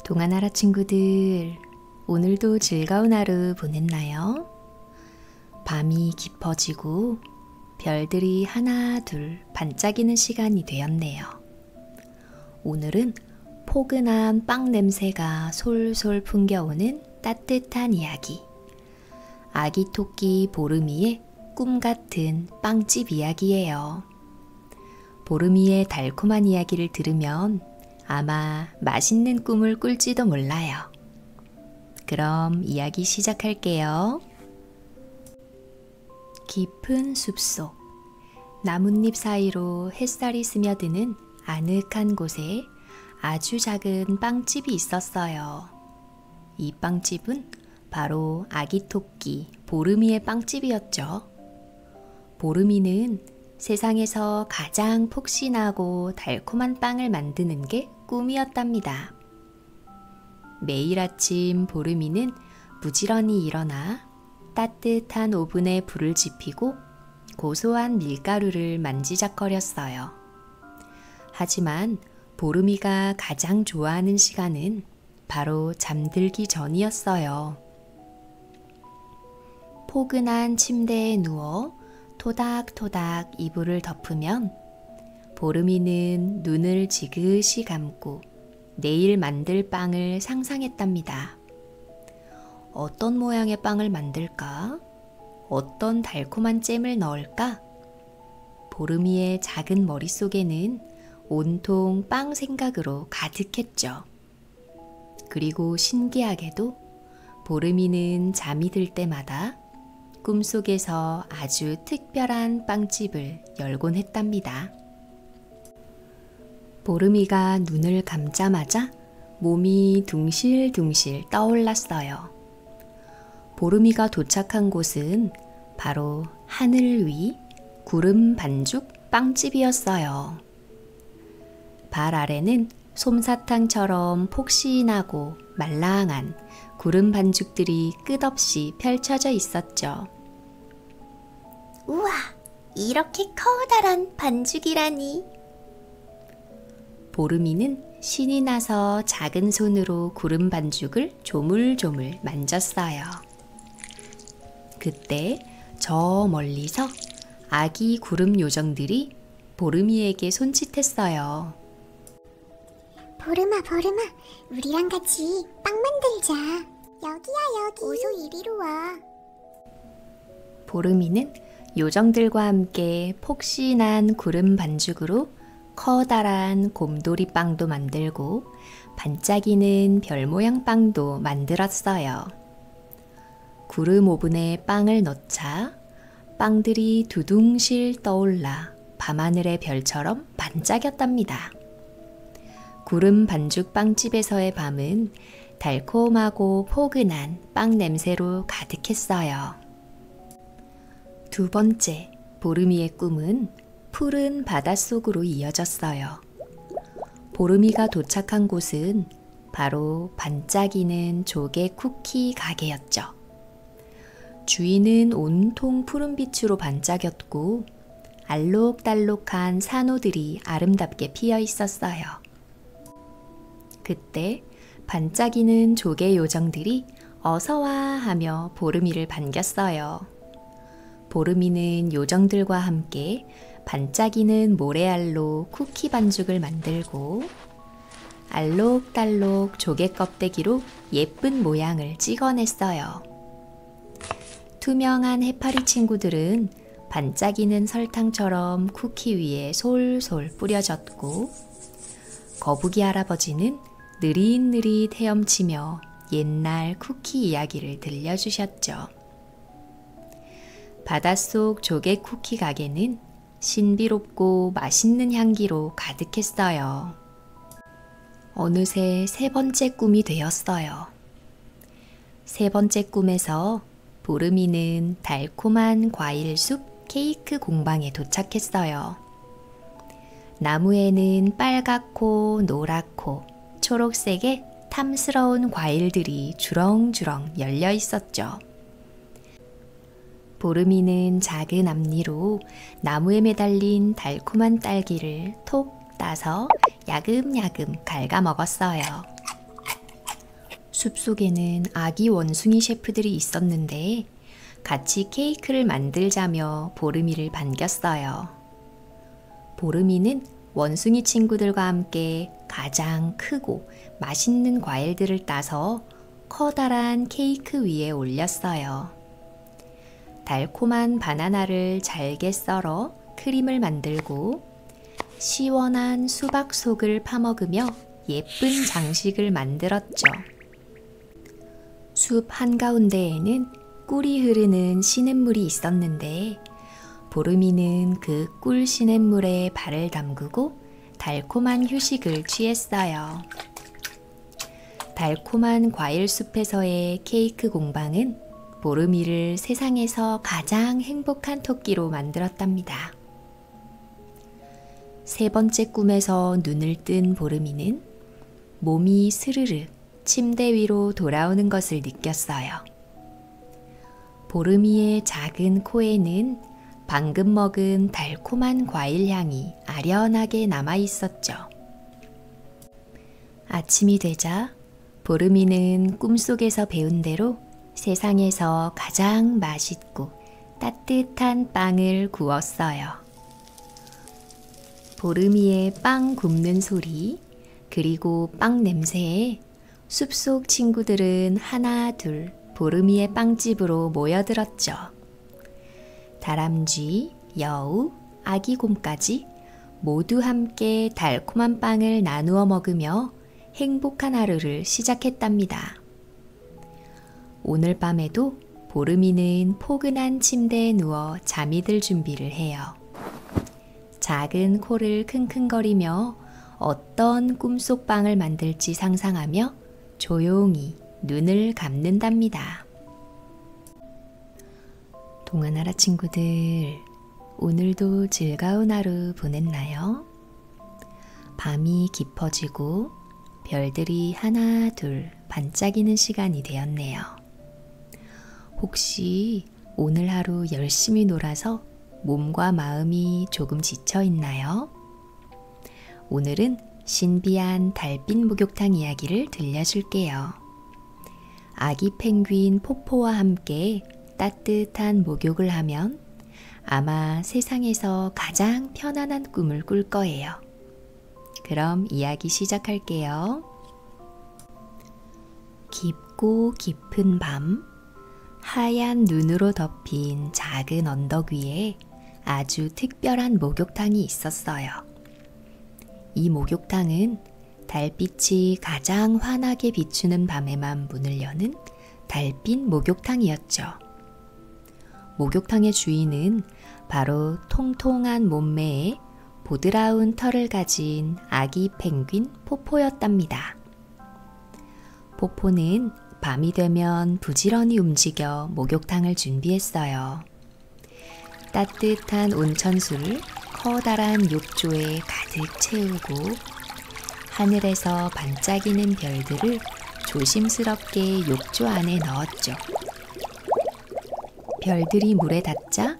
동아나라 친구들, 오늘도 즐거운 하루 보냈나요? 밤이 깊어지고 별들이 하나 둘 반짝이는 시간이 되었네요. 오늘은 포근한 빵 냄새가 솔솔 풍겨오는 따뜻한 이야기, 아기 토끼 보름이의 꿈같은 빵집 이야기예요. 보름이의 달콤한 이야기를 들으면 아마 맛있는 꿈을 꿀지도 몰라요. 그럼 이야기 시작할게요. 깊은 숲속, 나뭇잎 사이로 햇살이 스며드는 아늑한 곳에 아주 작은 빵집이 있었어요. 이 빵집은 바로 아기 토끼 보름이의 빵집이었죠. 보름이는 세상에서 가장 폭신하고 달콤한 빵을 만드는 게 꿈이었답니다. 매일 아침 보름이는 부지런히 일어나 따뜻한 오븐에 불을 지피고 고소한 밀가루를 만지작거렸어요. 하지만 보름이가 가장 좋아하는 시간은 바로 잠들기 전이었어요. 포근한 침대에 누워 토닥토닥 이불을 덮으면 보름이는 눈을 지그시 감고 내일 만들 빵을 상상했답니다. 어떤 모양의 빵을 만들까? 어떤 달콤한 잼을 넣을까? 보름이의 작은 머릿속에는 온통 빵 생각으로 가득했죠. 그리고 신기하게도 보름이는 잠이 들 때마다 꿈속에서 아주 특별한 빵집을 열곤 했답니다. 보름이가 눈을 감자마자 몸이 둥실둥실 떠올랐어요. 보름이가 도착한 곳은 바로 하늘 위 구름 반죽 빵집이었어요. 발 아래는 솜사탕처럼 폭신하고 말랑한 구름 반죽들이 끝없이 펼쳐져 있었죠. 우와, 이렇게 커다란 반죽이라니. 보름이는 신이 나서 작은 손으로 구름 반죽을 조물조물 만졌어요. 그때 저 멀리서 아기 구름 요정들이 보름이에게 손짓했어요. 보름아, 우리랑 같이 빵 만들자. 여기야, 여기. 어서 이리로 와. 보름이는 요정들과 함께 폭신한 구름 반죽으로 커다란 곰돌이 빵도 만들고 반짝이는 별 모양 빵도 만들었어요. 구름 오븐에 빵을 넣자 빵들이 두둥실 떠올라 밤하늘의 별처럼 반짝였답니다. 구름 반죽 빵집에서의 밤은 달콤하고 포근한 빵 냄새로 가득했어요. 두 번째, 보름이의 꿈은 푸른 바닷속으로 이어졌어요. 보름이가 도착한 곳은 바로 반짝이는 조개 쿠키 가게였죠. 주인은 온통 푸른빛으로 반짝였고 알록달록한 산호들이 아름답게 피어 있었어요. 그때 반짝이는 조개 요정들이 어서와 하며 보름이를 반겼어요. 보름이는 요정들과 함께 반짝이는 모래알로 쿠키 반죽을 만들고 알록달록 조개 껍데기로 예쁜 모양을 찍어냈어요. 투명한 해파리 친구들은 반짝이는 설탕처럼 쿠키 위에 솔솔 뿌려졌고 거북이 할아버지는 느릿느릿 헤엄치며 옛날 쿠키 이야기를 들려주셨죠. 바닷속 조개 쿠키 가게는 신비롭고 맛있는 향기로 가득했어요. 어느새 세 번째 꿈이 되었어요. 세 번째 꿈에서 보름이는 달콤한 과일숲 케이크 공방에 도착했어요. 나무에는 빨갛고 노랗고 초록색의 탐스러운 과일들이 주렁주렁 열려 있었죠. 보름이는 작은 앞니로 나무에 매달린 달콤한 딸기를 톡 따서 야금야금 갉아 먹었어요. 숲속에는 아기 원숭이 셰프들이 있었는데 같이 케이크를 만들자며 보름이를 반겼어요. 보름이는 원숭이 친구들과 함께 가장 크고 맛있는 과일들을 따서 커다란 케이크 위에 올렸어요. 달콤한 바나나를 잘게 썰어 크림을 만들고 시원한 수박 속을 파먹으며 예쁜 장식을 만들었죠. 숲 한가운데에는 꿀이 흐르는 시냇물이 있었는데 보름이는 그 꿀 시냇물에 발을 담그고 달콤한 휴식을 취했어요. 달콤한 과일 숲에서의 케이크 공방은 보름이를 세상에서 가장 행복한 토끼로 만들었답니다. 세 번째 꿈에서 눈을 뜬 보름이는 몸이 스르르 침대 위로 돌아오는 것을 느꼈어요. 보름이의 작은 코에는 방금 먹은 달콤한 과일 향이 아련하게 남아 있었죠. 아침이 되자 보름이는 꿈속에서 배운 대로 세상에서 가장 맛있고 따뜻한 빵을 구웠어요. 보름이의 빵 굽는 소리, 그리고 빵 냄새에 숲속 친구들은 하나 둘 보름이의 빵집으로 모여들었죠. 다람쥐, 여우, 아기곰까지 모두 함께 달콤한 빵을 나누어 먹으며 행복한 하루를 시작했답니다. 오늘 밤에도 보름이는 포근한 침대에 누워 잠이 들 준비를 해요. 작은 코를 킁킁거리며 어떤 꿈속 빵을 만들지 상상하며 조용히 눈을 감는답니다. 동화나라 친구들, 오늘도 즐거운 하루 보냈나요? 밤이 깊어지고 별들이 하나 둘 반짝이는 시간이 되었네요. 혹시 오늘 하루 열심히 놀아서 몸과 마음이 조금 지쳐 있나요? 오늘은 신비한 달빛 목욕탕 이야기를 들려줄게요. 아기 펭귄 포포와 함께 따뜻한 목욕을 하면 아마 세상에서 가장 편안한 꿈을 꿀 거예요. 그럼 이야기 시작할게요. 깊고 깊은 밤, 하얀 눈으로 덮인 작은 언덕 위에 아주 특별한 목욕탕이 있었어요. 이 목욕탕은 달빛이 가장 환하게 비추는 밤에만 문을 여는 달빛 목욕탕이었죠. 목욕탕의 주인은 바로 통통한 몸매에 보드라운 털을 가진 아기 펭귄 포포였답니다. 포포는 밤이 되면 부지런히 움직여 목욕탕을 준비했어요. 따뜻한 온천수를 커다란 욕조에 가득 채우고 하늘에서 반짝이는 별들을 조심스럽게 욕조 안에 넣었죠. 별들이 물에 닿자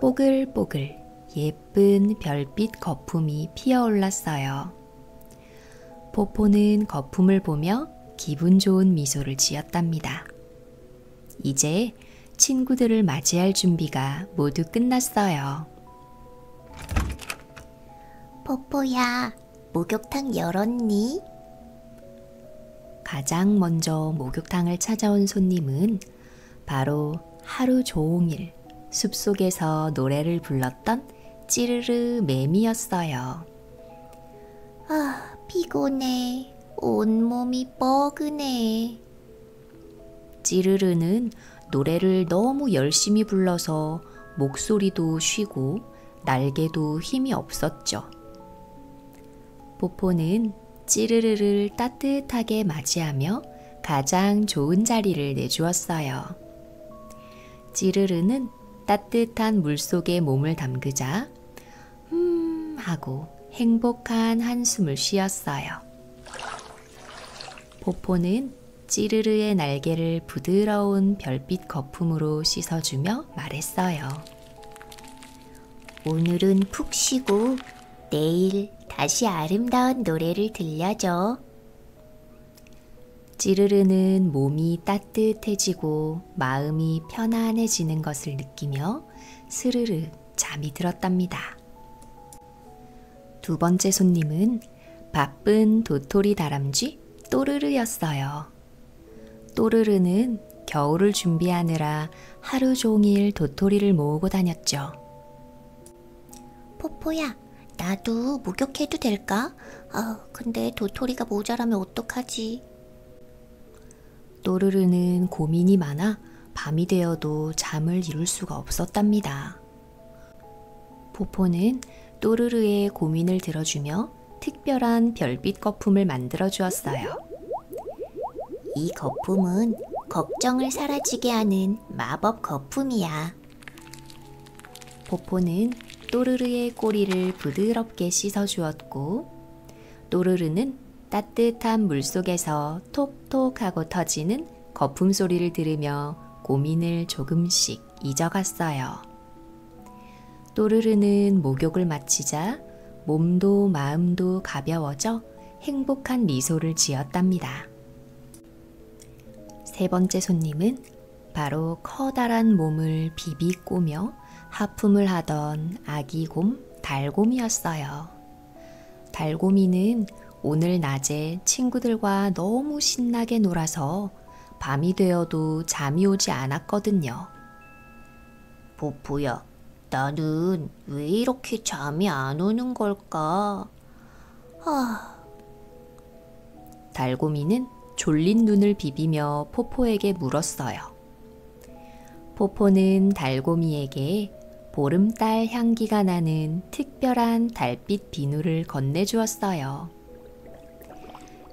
뽀글뽀글 예쁜 별빛 거품이 피어올랐어요. 포포는 거품을 보며 기분 좋은 미소를 지었답니다. 이제 친구들을 맞이할 준비가 모두 끝났어요. 포포야, 목욕탕 열었니? 가장 먼저 목욕탕을 찾아온 손님은 바로 하루 종일 숲속에서 노래를 불렀던 찌르르 매미였어요. 아, 피곤해. 온몸이 뻐근해. 찌르르는 노래를 너무 열심히 불러서 목소리도 쉬고 날개도 힘이 없었죠. 포포는 찌르르를 따뜻하게 맞이하며 가장 좋은 자리를 내주었어요. 찌르르는 따뜻한 물속에 몸을 담그자 하고 행복한 한숨을 쉬었어요. 포포는 찌르르의 날개를 부드러운 별빛 거품으로 씻어주며 말했어요. 오늘은 푹 쉬고 내일 다시 아름다운 노래를 들려줘. 찌르르는 몸이 따뜻해지고 마음이 편안해지는 것을 느끼며 스르르 잠이 들었답니다. 두 번째 손님은 바쁜 도토리 다람쥐 또르르였어요. 또르르는 겨울을 준비하느라 하루 종일 도토리를 모으고 다녔죠. 포포야, 나도 목욕해도 될까? 근데 도토리가 모자라면 어떡하지? 또르르는 고민이 많아 밤이 되어도 잠을 이룰 수가 없었답니다. 포포는 또르르의 고민을 들어주며 특별한 별빛 거품을 만들어 주었어요. 이 거품은 걱정을 사라지게 하는 마법 거품이야. 포포는 또르르의 꼬리를 부드럽게 씻어 주었고, 또르르는 따뜻한 물속에서 톡톡 하고 터지는 거품 소리를 들으며 고민을 조금씩 잊어갔어요. 또르르는 목욕을 마치자 몸도 마음도 가벼워져 행복한 미소를 지었답니다. 세 번째 손님은 바로 커다란 몸을 비비꼬며 하품을 하던 아기 곰 달곰이었어요. 달곰이는 오늘 낮에 친구들과 너무 신나게 놀아서 밤이 되어도 잠이 오지 않았거든요. 포포야, 나는 왜 이렇게 잠이 안 오는 걸까? 달곰이는 졸린 눈을 비비며 포포에게 물었어요. 포포는 달곰이에게 보름달 향기가 나는 특별한 달빛 비누를 건네주었어요.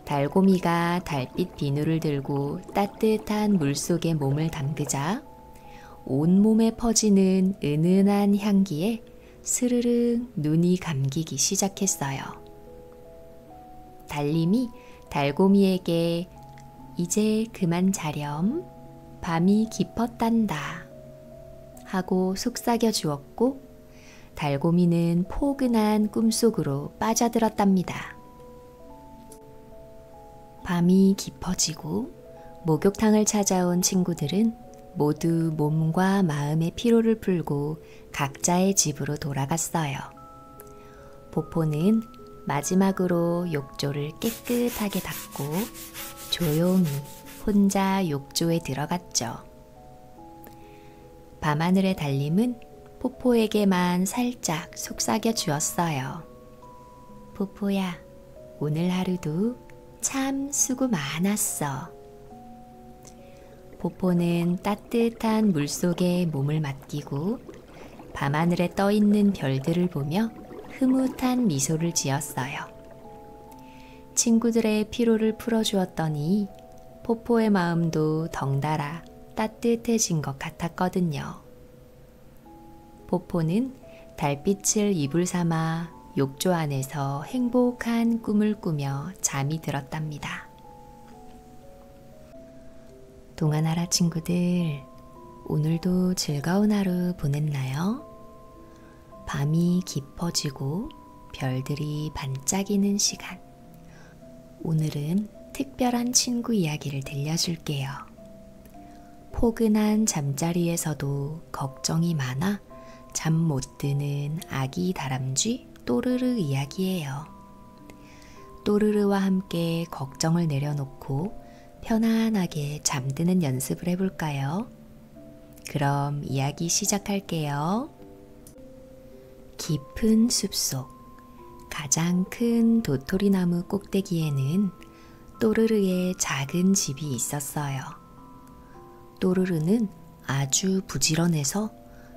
달곰이가 달빛 비누를 들고 따뜻한 물속에 몸을 담그자 온몸에 퍼지는 은은한 향기에 스르르 눈이 감기기 시작했어요. 달님이 달곰이에게 이제 그만 자렴, 밤이 깊었단다 하고 속삭여 주었고, 달곰이는 포근한 꿈속으로 빠져들었답니다. 밤이 깊어지고 목욕탕을 찾아온 친구들은 모두 몸과 마음의 피로를 풀고 각자의 집으로 돌아갔어요. 포포는 마지막으로 욕조를 깨끗하게 닦고 조용히 혼자 욕조에 들어갔죠. 밤하늘의 달님은 포포에게만 살짝 속삭여 주었어요. 포포야, 오늘 하루도 참 수고 많았어. 포포는 따뜻한 물속에 몸을 맡기고 밤하늘에 떠있는 별들을 보며 흐뭇한 미소를 지었어요. 친구들의 피로를 풀어주었더니 포포의 마음도 덩달아 따뜻해진 것 같았거든요. 포포는 달빛을 이불 삼아 욕조 안에서 행복한 꿈을 꾸며 잠이 들었답니다. 동화나라 친구들, 오늘도 즐거운 하루 보냈나요? 밤이 깊어지고 별들이 반짝이는 시간. 오늘은 특별한 친구 이야기를 들려줄게요. 포근한 잠자리에서도 걱정이 많아 잠 못 드는 아기 다람쥐 또르르 이야기예요. 또르르와 함께 걱정을 내려놓고 편안하게 잠드는 연습을 해볼까요? 그럼 이야기 시작할게요. 깊은 숲속 가장 큰 도토리나무 꼭대기에는 또르르의 작은 집이 있었어요. 또르르는 아주 부지런해서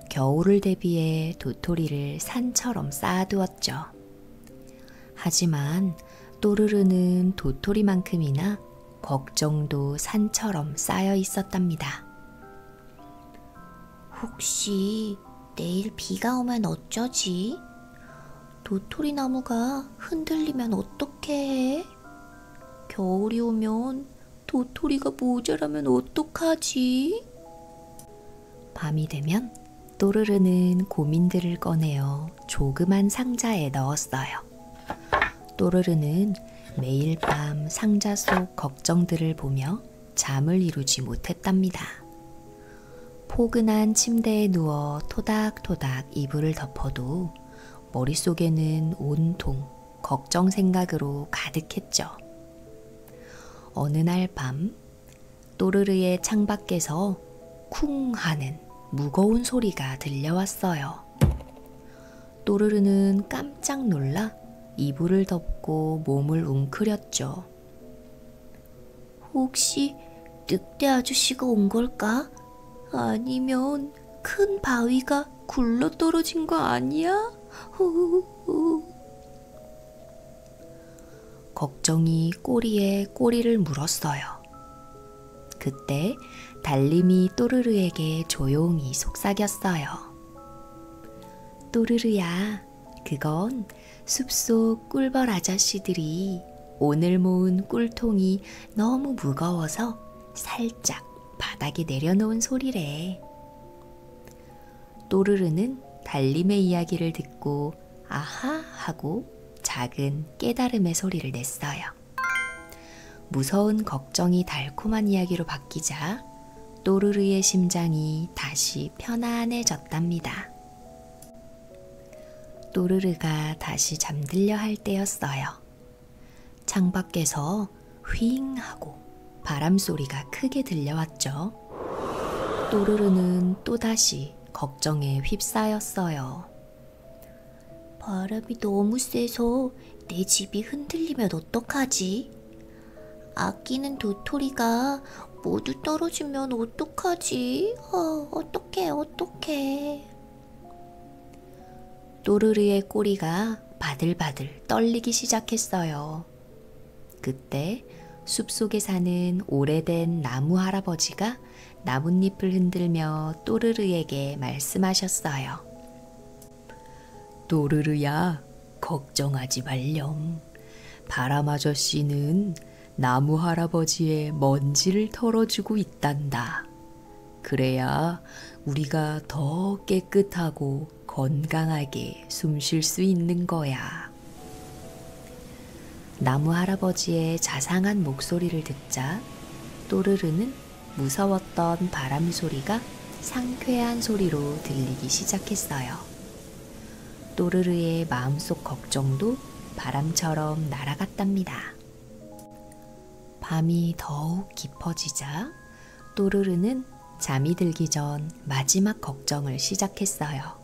겨울을 대비해 도토리를 산처럼 쌓아두었죠. 하지만 또르르는 도토리만큼이나 걱정도 산처럼 쌓여 있었답니다. 혹시 내일 비가 오면 어쩌지? 도토리 나무가 흔들리면 어떡해? 해? 겨울이 오면 도토리가 모자라면 어떡하지? 밤이 되면 또르르는 고민들을 꺼내어 조그만 상자에 넣었어요. 또르르는 매일 밤 상자 속 걱정들을 보며 잠을 이루지 못했답니다. 포근한 침대에 누워 토닥토닥 이불을 덮어도 머릿속에는 온통 걱정 생각으로 가득했죠. 어느 날 밤 또르르의 창밖에서 쿵 하는 무거운 소리가 들려왔어요. 또르르는 깜짝 놀라 이불을 덮고 몸을 웅크렸죠. 혹시 늑대 아저씨가 온 걸까? 아니면 큰 바위가 굴러 떨어진 거 아니야? 후후후. 걱정이 꼬리에 꼬리를 물었어요. 그때 달림이 또르르에게 조용히 속삭였어요. 또르르야, 그건 숲속 꿀벌 아저씨들이 오늘 모은 꿀통이 너무 무거워서 살짝 바닥에 내려놓은 소리래. 또르르는 달림의 이야기를 듣고 아하 하고 작은 깨달음의 소리를 냈어요. 무서운 걱정이 달콤한 이야기로 바뀌자 또르르의 심장이 다시 편안해졌답니다. 또르르가 다시 잠들려 할 때였어요. 창밖에서 휘잉 하고 바람 소리가 크게 들려왔죠. 또르르는 또다시 걱정에 휩싸였어요. 바람이 너무 세서 내 집이 흔들리면 어떡하지? 아끼는 도토리가 모두 떨어지면 어떡하지? 어떡해. 또르르의 꼬리가 바들바들 떨리기 시작했어요. 그때 숲속에 사는 오래된 나무 할아버지가 나뭇잎을 흔들며 또르르에게 말씀하셨어요. 또르르야, 걱정하지 말렴. 바람 아저씨는 나무 할아버지의 먼지를 털어주고 있단다. 그래야 우리가 더 깨끗하고 건강하게 숨 쉴 수 있는 거야. 나무 할아버지의 자상한 목소리를 듣자 또르르는 무서웠던 바람 소리가 상쾌한 소리로 들리기 시작했어요. 또르르의 마음속 걱정도 바람처럼 날아갔답니다. 밤이 더욱 깊어지자 또르르는 잠이 들기 전 마지막 걱정을 시작했어요.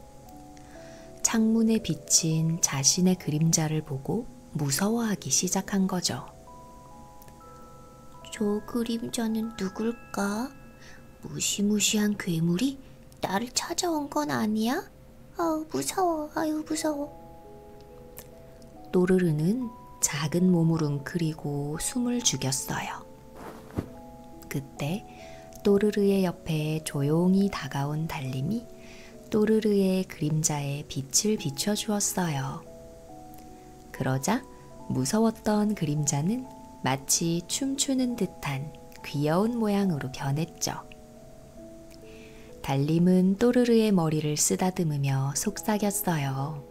창문에 비친 자신의 그림자를 보고 무서워하기 시작한 거죠. 저 그림자는 누굴까? 무시무시한 괴물이 나를 찾아온 건 아니야? 무서워. 또르르는 작은 몸을 웅크리고 숨을 죽였어요. 그때 또르르의 옆에 조용히 다가온 달림이 또르르의 그림자에 빛을 비춰주었어요. 그러자 무서웠던 그림자는 마치 춤추는 듯한 귀여운 모양으로 변했죠. 달림은 또르르의 머리를 쓰다듬으며 속삭였어요.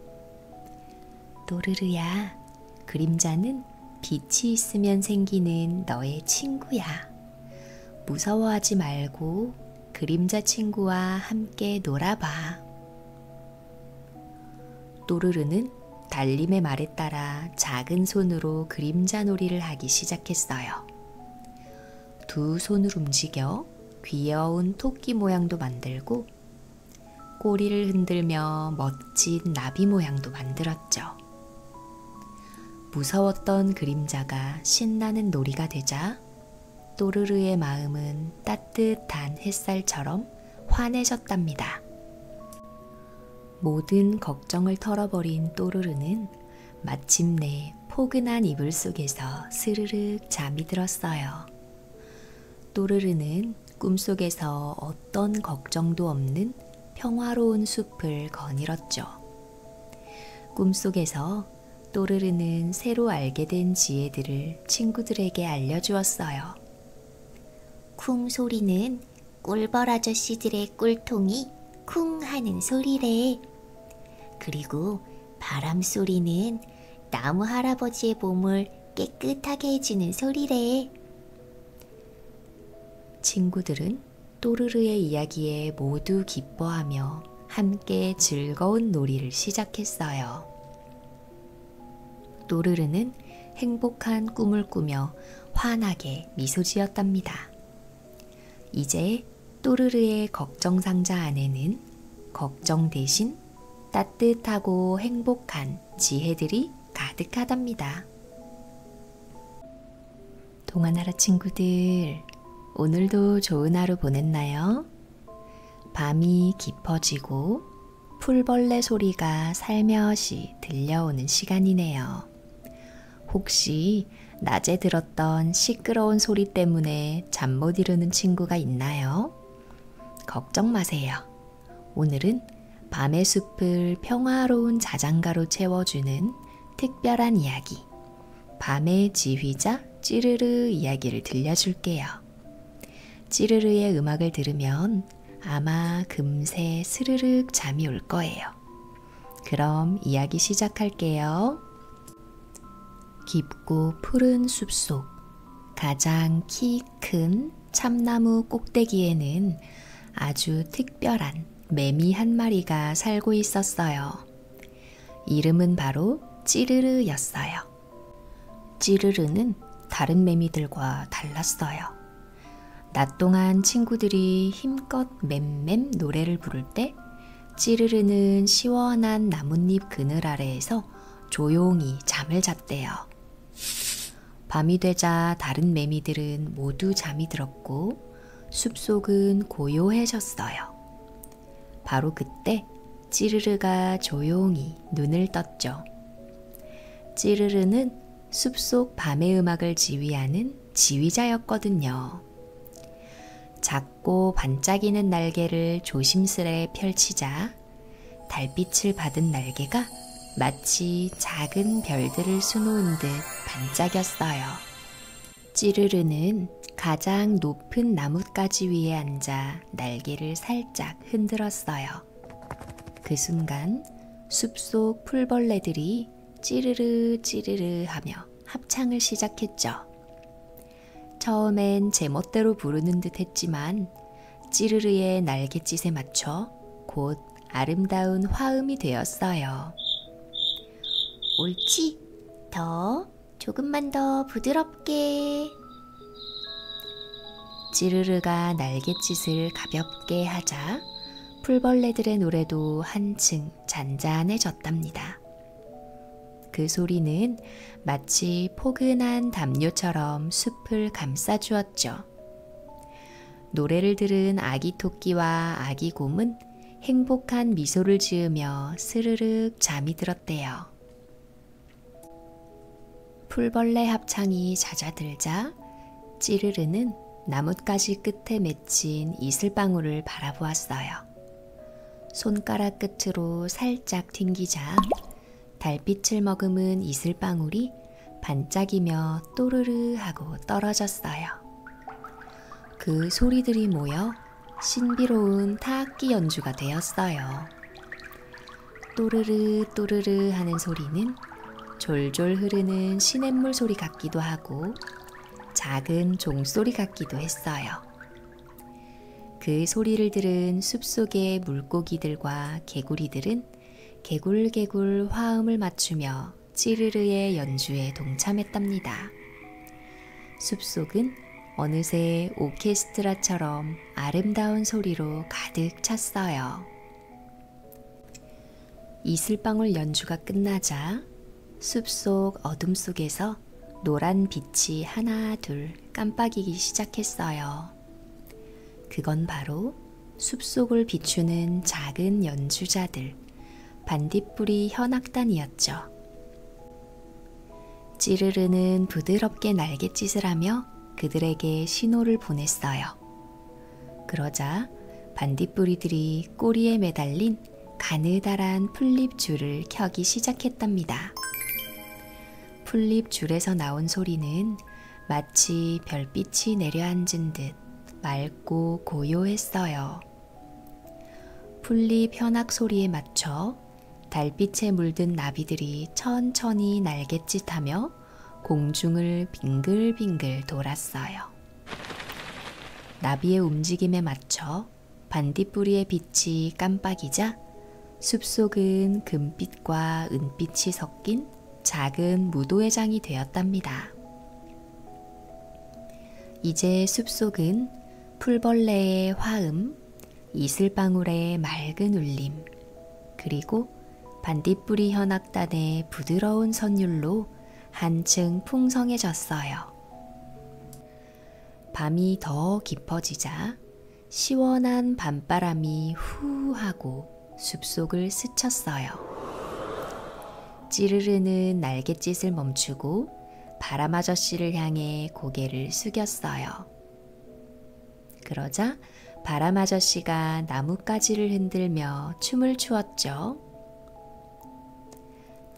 또르르야, 그림자는 빛이 있으면 생기는 너의 친구야. 무서워하지 말고 그림자 친구와 함께 놀아봐. 또르르는 달림의 말에 따라 작은 손으로 그림자 놀이를 하기 시작했어요. 두 손을 움직여 귀여운 토끼 모양도 만들고 꼬리를 흔들며 멋진 나비 모양도 만들었죠. 무서웠던 그림자가 신나는 놀이가 되자 또르르의 마음은 따뜻한 햇살처럼 환해졌답니다. 모든 걱정을 털어버린 또르르는 마침내 포근한 이불 속에서 스르륵 잠이 들었어요. 또르르는 꿈속에서 어떤 걱정도 없는 평화로운 숲을 거닐었죠. 꿈속에서 또르르는 새로 알게 된 지혜들을 친구들에게 알려주었어요. 쿵 소리는 꿀벌 아저씨들의 꿀통이 쿵 하는 소리래. 그리고 바람 소리는 나무 할아버지의 몸을 깨끗하게 해주는 소리래. 친구들은 또르르의 이야기에 모두 기뻐하며 함께 즐거운 놀이를 시작했어요. 또르르는 행복한 꿈을 꾸며 환하게 미소 지었답니다. 이제 또르르의 걱정 상자 안에는 걱정 대신 따뜻하고 행복한 지혜들이 가득하답니다. 동화나라 친구들, 오늘도 좋은 하루 보냈나요? 밤이 깊어지고 풀벌레 소리가 살며시 들려오는 시간이네요. 혹시 낮에 들었던 시끄러운 소리 때문에 잠 못 이루는 친구가 있나요? 걱정 마세요. 오늘은 밤의 숲을 평화로운 자장가로 채워주는 특별한 이야기, 밤의 지휘자 찌르르 이야기를 들려줄게요. 찌르르의 음악을 들으면 아마 금세 스르륵 잠이 올 거예요. 그럼 이야기 시작할게요. 깊고 푸른 숲속 가장 키 큰 참나무 꼭대기에는 아주 특별한 매미 한 마리가 살고 있었어요. 이름은 바로 찌르르였어요. 찌르르는 다른 매미들과 달랐어요. 낮 동안 친구들이 힘껏 맴맴 노래를 부를 때 찌르르는 시원한 나뭇잎 그늘 아래에서 조용히 잠을 잤대요. 밤이 되자 다른 매미들은 모두 잠이 들었고 숲속은 고요해졌어요. 바로 그때 찌르르가 조용히 눈을 떴죠. 찌르르는 숲속 밤의 음악을 지휘하는 지휘자였거든요. 작고 반짝이는 날개를 조심스레 펼치자 달빛을 받은 날개가 마치 작은 별들을 수놓은 듯 반짝였어요. 찌르르는 가장 높은 나뭇가지 위에 앉아 날개를 살짝 흔들었어요. 그 순간 숲속 풀벌레들이 찌르르 찌르르 하며 합창을 시작했죠. 처음엔 제멋대로 부르는 듯 했지만 찌르르의 날갯짓에 맞춰 곧 아름다운 화음이 되었어요. 옳지? 조금만 더 부드럽게. 찌르르가 날갯짓을 가볍게 하자 풀벌레들의 노래도 한층 잔잔해졌답니다. 그 소리는 마치 포근한 담요처럼 숲을 감싸주었죠. 노래를 들은 아기 토끼와 아기 곰은 행복한 미소를 지으며 스르륵 잠이 들었대요. 풀벌레 합창이 잦아들자 찌르르는 나뭇가지 끝에 맺힌 이슬방울을 바라보았어요. 손가락 끝으로 살짝 튕기자 달빛을 머금은 이슬방울이 반짝이며 또르르 하고 떨어졌어요. 그 소리들이 모여 신비로운 타악기 연주가 되었어요. 또르르 또르르 하는 소리는 졸졸 흐르는 시냇물 소리 같기도 하고 작은 종소리 같기도 했어요. 그 소리를 들은 숲속의 물고기들과 개구리들은 개굴개굴 화음을 맞추며 찌르르의 연주에 동참했답니다. 숲속은 어느새 오케스트라처럼 아름다운 소리로 가득 찼어요. 이슬방울 연주가 끝나자 숲속 어둠 속에서 노란 빛이 하나 둘 깜빡이기 시작했어요. 그건 바로 숲속을 비추는 작은 연주자들, 반딧불이 현악단이었죠. 찌르르는 부드럽게 날갯짓을 하며 그들에게 신호를 보냈어요. 그러자 반딧불이들이 꼬리에 매달린 가느다란 풀잎줄을 켜기 시작했답니다. 풀잎줄에서 나온 소리는 마치 별빛이 내려앉은 듯 맑고 고요했어요. 풀잎 현악 소리에 맞춰 달빛에 물든 나비들이 천천히 날갯짓하며 공중을 빙글빙글 돌았어요. 나비의 움직임에 맞춰 반딧불이의 빛이 깜빡이자 숲속은 금빛과 은빛이 섞인 작은 무도회장이 되었답니다. 이제 숲속은 풀벌레의 화음, 이슬방울의 맑은 울림, 그리고 반딧불이 현악단의 부드러운 선율로 한층 풍성해졌어요. 밤이 더 깊어지자 시원한 밤바람이 후 하고 숲속을 스쳤어요. 찌르르는 날갯짓을 멈추고 바람 아저씨를 향해 고개를 숙였어요. 그러자 바람 아저씨가 나뭇가지를 흔들며 춤을 추었죠.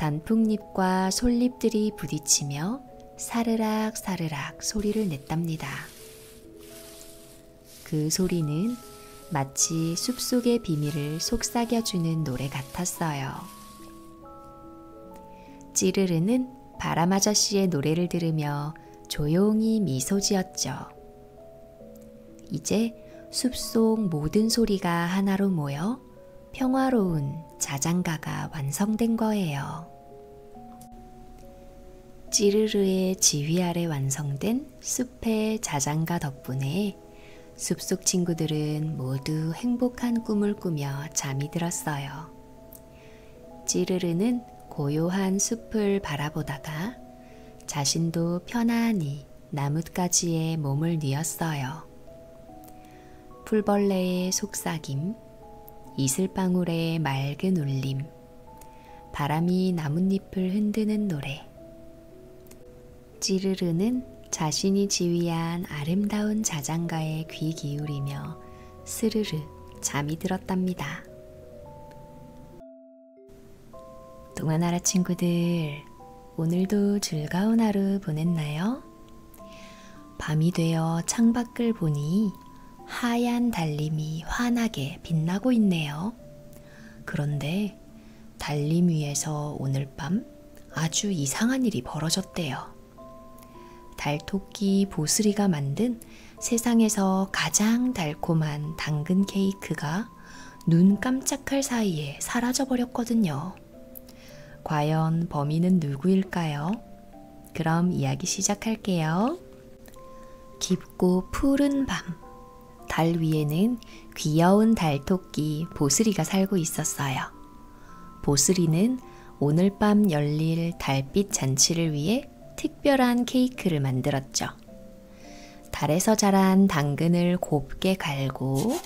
단풍잎과 솔잎들이 부딪히며 사르락 사르락 소리를 냈답니다. 그 소리는 마치 숲속의 비밀을 속삭여주는 노래 같았어요. 찌르르는 바람 아저씨의 노래를 들으며 조용히 미소 지었죠. 이제 숲속 모든 소리가 하나로 모여 평화로운 자장가가 완성된 거예요. 찌르르의 지휘 아래 완성된 숲의 자장가 덕분에 숲속 친구들은 모두 행복한 꿈을 꾸며 잠이 들었어요. 찌르르는 고요한 숲을 바라보다가 자신도 편안히 나뭇가지에 몸을 뉘었어요. 풀벌레의 속삭임, 이슬방울의 맑은 울림, 바람이 나뭇잎을 흔드는 노래. 찌르르는 자신이 지휘한 아름다운 자장가에 귀 기울이며 스르르 잠이 들었답니다. 동화나라 친구들, 오늘도 즐거운 하루 보냈나요? 밤이 되어 창밖을 보니 하얀 달림이 환하게 빛나고 있네요. 그런데 달림 위에서 오늘 밤 아주 이상한 일이 벌어졌대요. 달토끼 보스리가 만든 세상에서 가장 달콤한 당근 케이크가 눈 깜짝할 사이에 사라져 버렸거든요. 과연 범인은 누구일까요? 그럼 이야기 시작할게요. 깊고 푸른 밤, 달 위에는 귀여운 달토끼 보스리가 살고 있었어요. 보스리는 오늘 밤 열릴 달빛 잔치를 위해 특별한 케이크를 만들었죠. 달에서 자란 당근을 곱게 갈고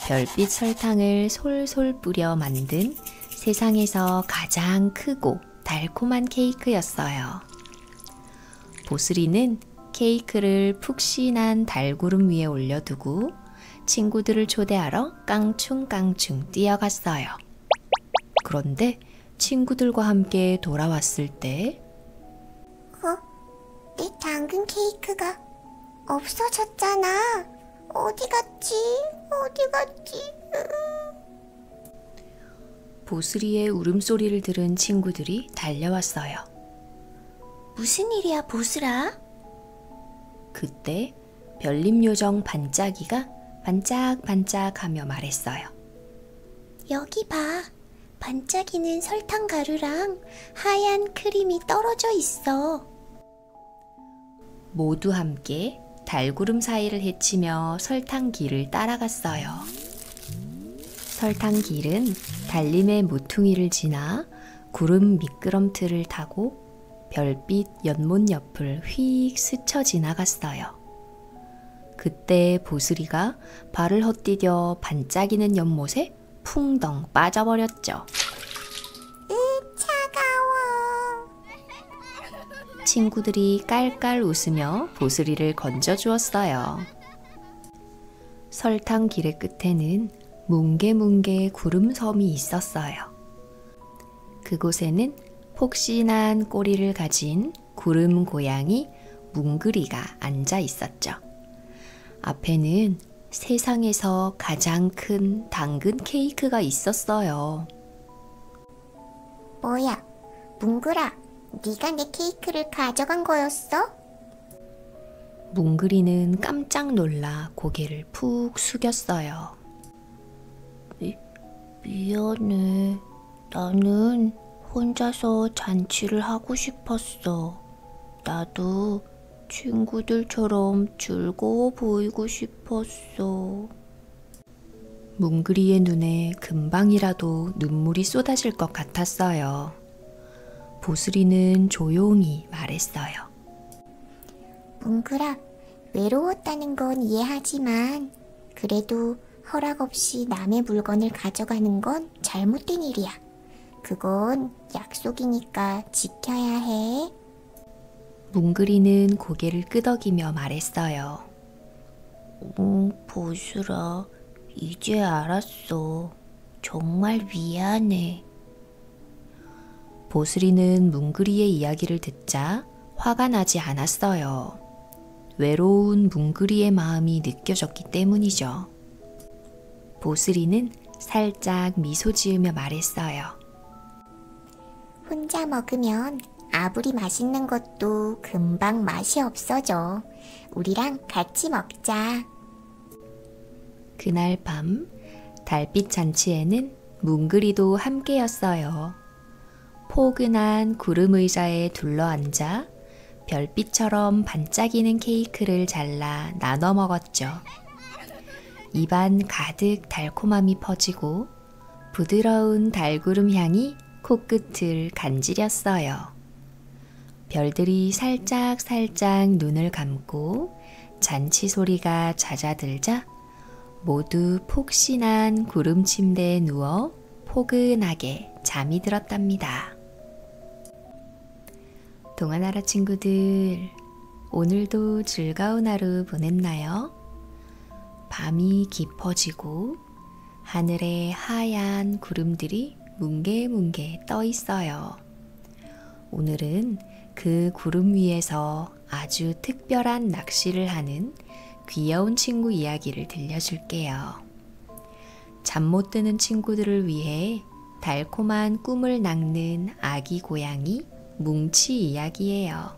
별빛 설탕을 솔솔 뿌려 만든 세상에서 가장 크고 달콤한 케이크였어요. 보스리는 케이크를 푹신한 달구름 위에 올려두고 친구들을 초대하러 깡충깡충 뛰어갔어요. 그런데 친구들과 함께 돌아왔을 때 내 당근 케이크가 없어졌잖아. 어디 갔지? 보스리의 울음소리를 들은 친구들이 달려왔어요. 무슨 일이야, 보스라? 그때 별님요정 반짝이가 반짝반짝하며 말했어요. 여기 봐. 반짝이는 설탕 가루랑 하얀 크림이 떨어져 있어. 모두 함께 달구름 사이를 헤치며 설탕길을 따라갔어요. 설탕길은 달림의 모퉁이를 지나 구름 미끄럼틀을 타고 별빛 연못 옆을 휙 스쳐 지나갔어요. 그때 보스리가 발을 헛디뎌 반짝이는 연못에 풍덩 빠져버렸죠. 차가워. 친구들이 깔깔 웃으며 보스리를 건져주었어요. 설탕 길의 끝에는 뭉게뭉게 구름섬이 있었어요. 그곳에는 폭신한 꼬리를 가진 구름 고양이 뭉그리가 앉아 있었죠. 앞에는 세상에서 가장 큰 당근 케이크가 있었어요. 뭐야, 뭉그라. 네가 내 케이크를 가져간 거였어? 뭉그리는 깜짝 놀라 고개를 푹 숙였어요. 미안해. 나는 혼자서 잔치를 하고 싶었어. 나도 친구들처럼 즐거워 보이고 싶었어. 뭉그리의 눈에 금방이라도 눈물이 쏟아질 것 같았어요. 보슬이는 조용히 말했어요. 뭉그라, 외로웠다는 건 이해하지만 그래도 허락 없이 남의 물건을 가져가는 건 잘못된 일이야. 그건 약속이니까 지켜야 해. 뭉그리는 고개를 끄덕이며 말했어요. 보슬아, 이제 알았어. 정말 미안해. 보슬이는 뭉그리의 이야기를 듣자 화가 나지 않았어요. 외로운 뭉그리의 마음이 느껴졌기 때문이죠. 보슬이는 살짝 미소 지으며 말했어요. 혼자 먹으면 아무리 맛있는 것도 금방 맛이 없어져. 우리랑 같이 먹자. 그날 밤 달빛 잔치에는 뭉그리도 함께였어요. 포근한 구름 의자에 둘러앉아 별빛처럼 반짝이는 케이크를 잘라 나눠 먹었죠. 입안 가득 달콤함이 퍼지고 부드러운 달구름 향이 코끝을 간지렸어요. 별들이 살짝살짝 눈을 감고 잔치 소리가 잦아들자 모두 폭신한 구름 침대에 누워 포근하게 잠이 들었답니다. 동화나라 친구들, 오늘도 즐거운 하루 보냈나요? 밤이 깊어지고 하늘에 하얀 구름들이 뭉게뭉게 떠 있어요. 오늘은 그 구름 위에서 아주 특별한 낚시를 하는 귀여운 친구 이야기를 들려줄게요. 잠 못 드는 친구들을 위해 달콤한 꿈을 낚는 아기 고양이 뭉치 이야기예요.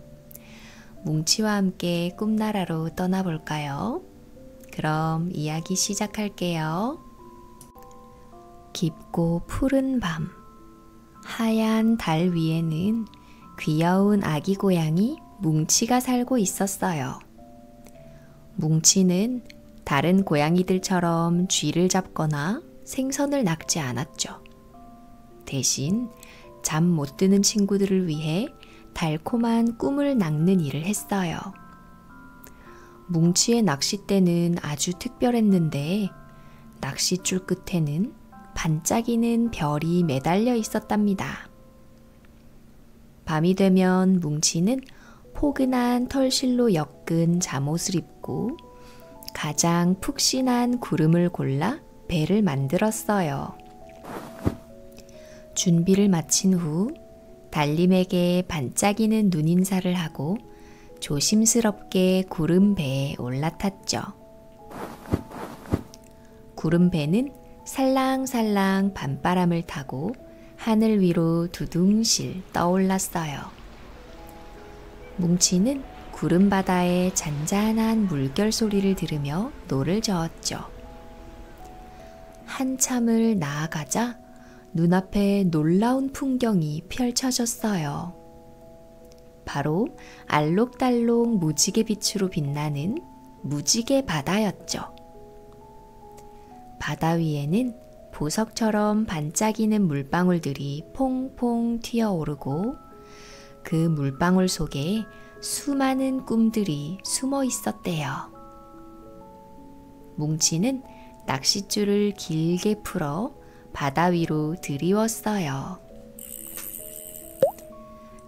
뭉치와 함께 꿈나라로 떠나볼까요? 그럼 이야기 시작할게요. 깊고 푸른 밤, 하얀 달 위에는 귀여운 아기 고양이 뭉치가 살고 있었어요. 뭉치는 다른 고양이들처럼 쥐를 잡거나 생선을 낚지 않았죠. 대신 잠 못 드는 친구들을 위해 달콤한 꿈을 낚는 일을 했어요. 뭉치의 낚싯대는 아주 특별했는데 낚싯줄 끝에는 반짝이는 별이 매달려 있었답니다. 밤이 되면 뭉치는 포근한 털실로 엮은 잠옷을 입고 가장 푹신한 구름을 골라 배를 만들었어요. 준비를 마친 후 달님에게 반짝이는 눈인사를 하고 조심스럽게 구름배에 올라탔죠. 구름배는 살랑살랑 밤바람을 타고 하늘 위로 두둥실 떠올랐어요. 뭉치는 구름바다의 잔잔한 물결 소리를 들으며 노를 저었죠. 한참을 나아가자 눈앞에 놀라운 풍경이 펼쳐졌어요. 바로 알록달록 무지개 빛으로 빛나는 무지개 바다였죠. 바다 위에는 보석처럼 반짝이는 물방울들이 퐁퐁 튀어오르고 그 물방울 속에 수많은 꿈들이 숨어 있었대요. 뭉치는 낚싯줄을 길게 풀어 바다 위로 들이웠어요.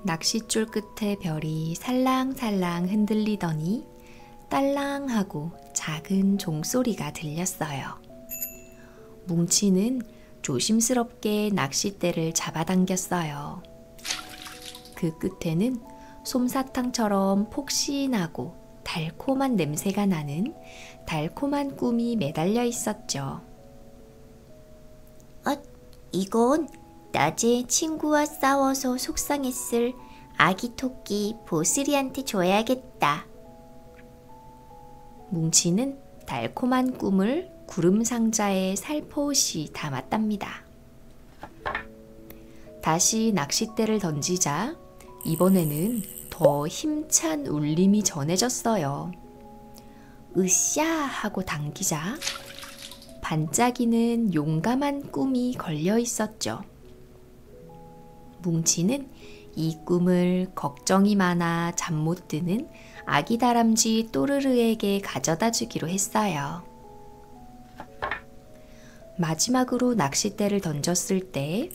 낚싯줄 끝에 별이 살랑살랑 흔들리더니 딸랑하고 작은 종소리가 들렸어요. 뭉치는 조심스럽게 낚싯대를 잡아당겼어요. 그 끝에는 솜사탕처럼 폭신하고 달콤한 냄새가 나는 달콤한 꿈이 매달려 있었죠. 이건 낮에 친구와 싸워서 속상했을 아기 토끼 보슬이한테 줘야겠다. 뭉치는 달콤한 꿈을 구름 상자에 살포시 담았답니다. 다시 낚싯대를 던지자 이번에는 더 힘찬 울림이 전해졌어요. 으쌰 하고 당기자 반짝이는 용감한 꿈이 걸려 있었죠. 뭉치는 이 꿈을 걱정이 많아 잠 못 드는 아기 다람쥐 또르르에게 가져다 주기로 했어요. 마지막으로 낚싯대를 던졌을 때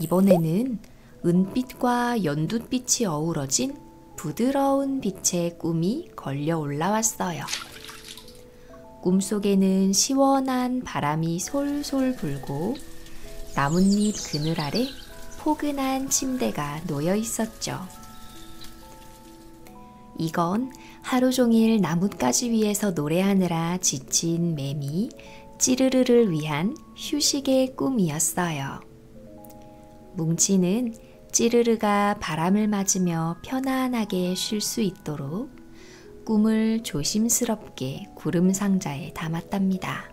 이번에는 은빛과 연두빛이 어우러진 부드러운 빛의 꿈이 걸려 올라왔어요. 꿈속에는 시원한 바람이 솔솔 불고 나뭇잎 그늘 아래 포근한 침대가 놓여 있었죠. 이건 하루 종일 나뭇가지 위에서 노래하느라 지친 매미 찌르르를 위한 휴식의 꿈이었어요. 뭉치는 찌르르가 바람을 맞으며 편안하게 쉴 수 있도록 꿈을 조심스럽게 구름 상자에 담았답니다.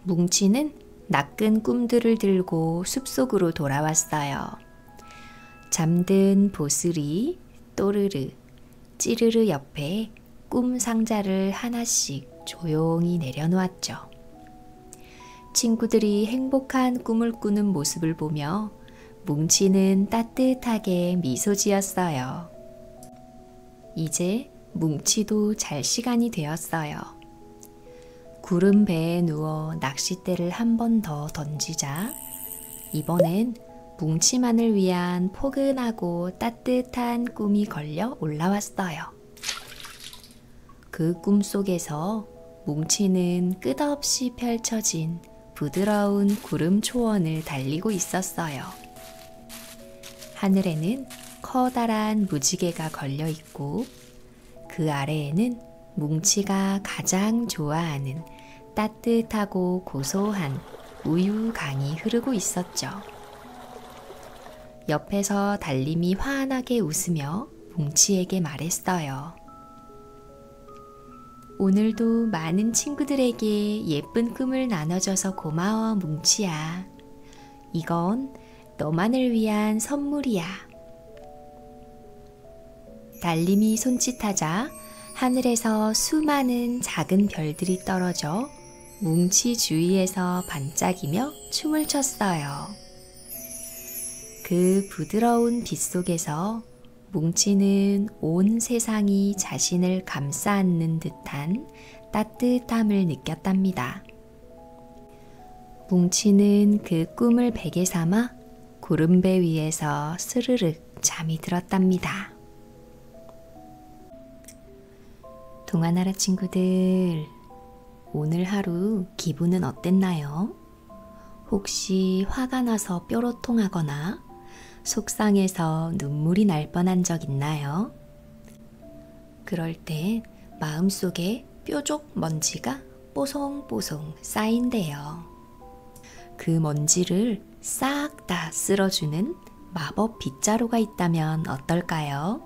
뭉치는 낚은 꿈들을 들고 숲속으로 돌아왔어요. 잠든 보슬이, 또르르, 찌르르 옆에 꿈 상자를 하나씩 조용히 내려놓았죠. 친구들이 행복한 꿈을 꾸는 모습을 보며 뭉치는 따뜻하게 미소 지었어요. 이제 뭉치도 잘 시간이 되었어요. 구름 배에 누워 낚싯대를 한 번 더 던지자 이번엔 뭉치만을 위한 포근하고 따뜻한 꿈이 걸려 올라왔어요. 그 꿈 속에서 뭉치는 끝없이 펼쳐진 부드러운 구름 초원을 달리고 있었어요. 하늘에는 커다란 무지개가 걸려 있고 그 아래에는 뭉치가 가장 좋아하는 따뜻하고 고소한 우유 강이 흐르고 있었죠. 옆에서 달림이 환하게 웃으며 뭉치에게 말했어요. 오늘도 많은 친구들에게 예쁜 꿈을 나눠줘서 고마워, 뭉치야. 이건 너만을 위한 선물이야. 달림이 손짓하자 하늘에서 수많은 작은 별들이 떨어져 뭉치 주위에서 반짝이며 춤을 췄어요. 그 부드러운 빛 속에서 뭉치는 온 세상이 자신을 감싸 안는 듯한 따뜻함을 느꼈답니다. 뭉치는 그 꿈을 베개 삼아 구름배 위에서 스르륵 잠이 들었답니다. 동화나라 친구들, 오늘 하루 기분은 어땠나요? 혹시 화가 나서 뾰로통하거나 속상해서 눈물이 날 뻔한 적 있나요? 그럴 때 마음속에 뾰족 먼지가 뽀송뽀송 쌓인대요. 그 먼지를 싹 다 쓸어주는 마법 빗자루가 있다면 어떨까요?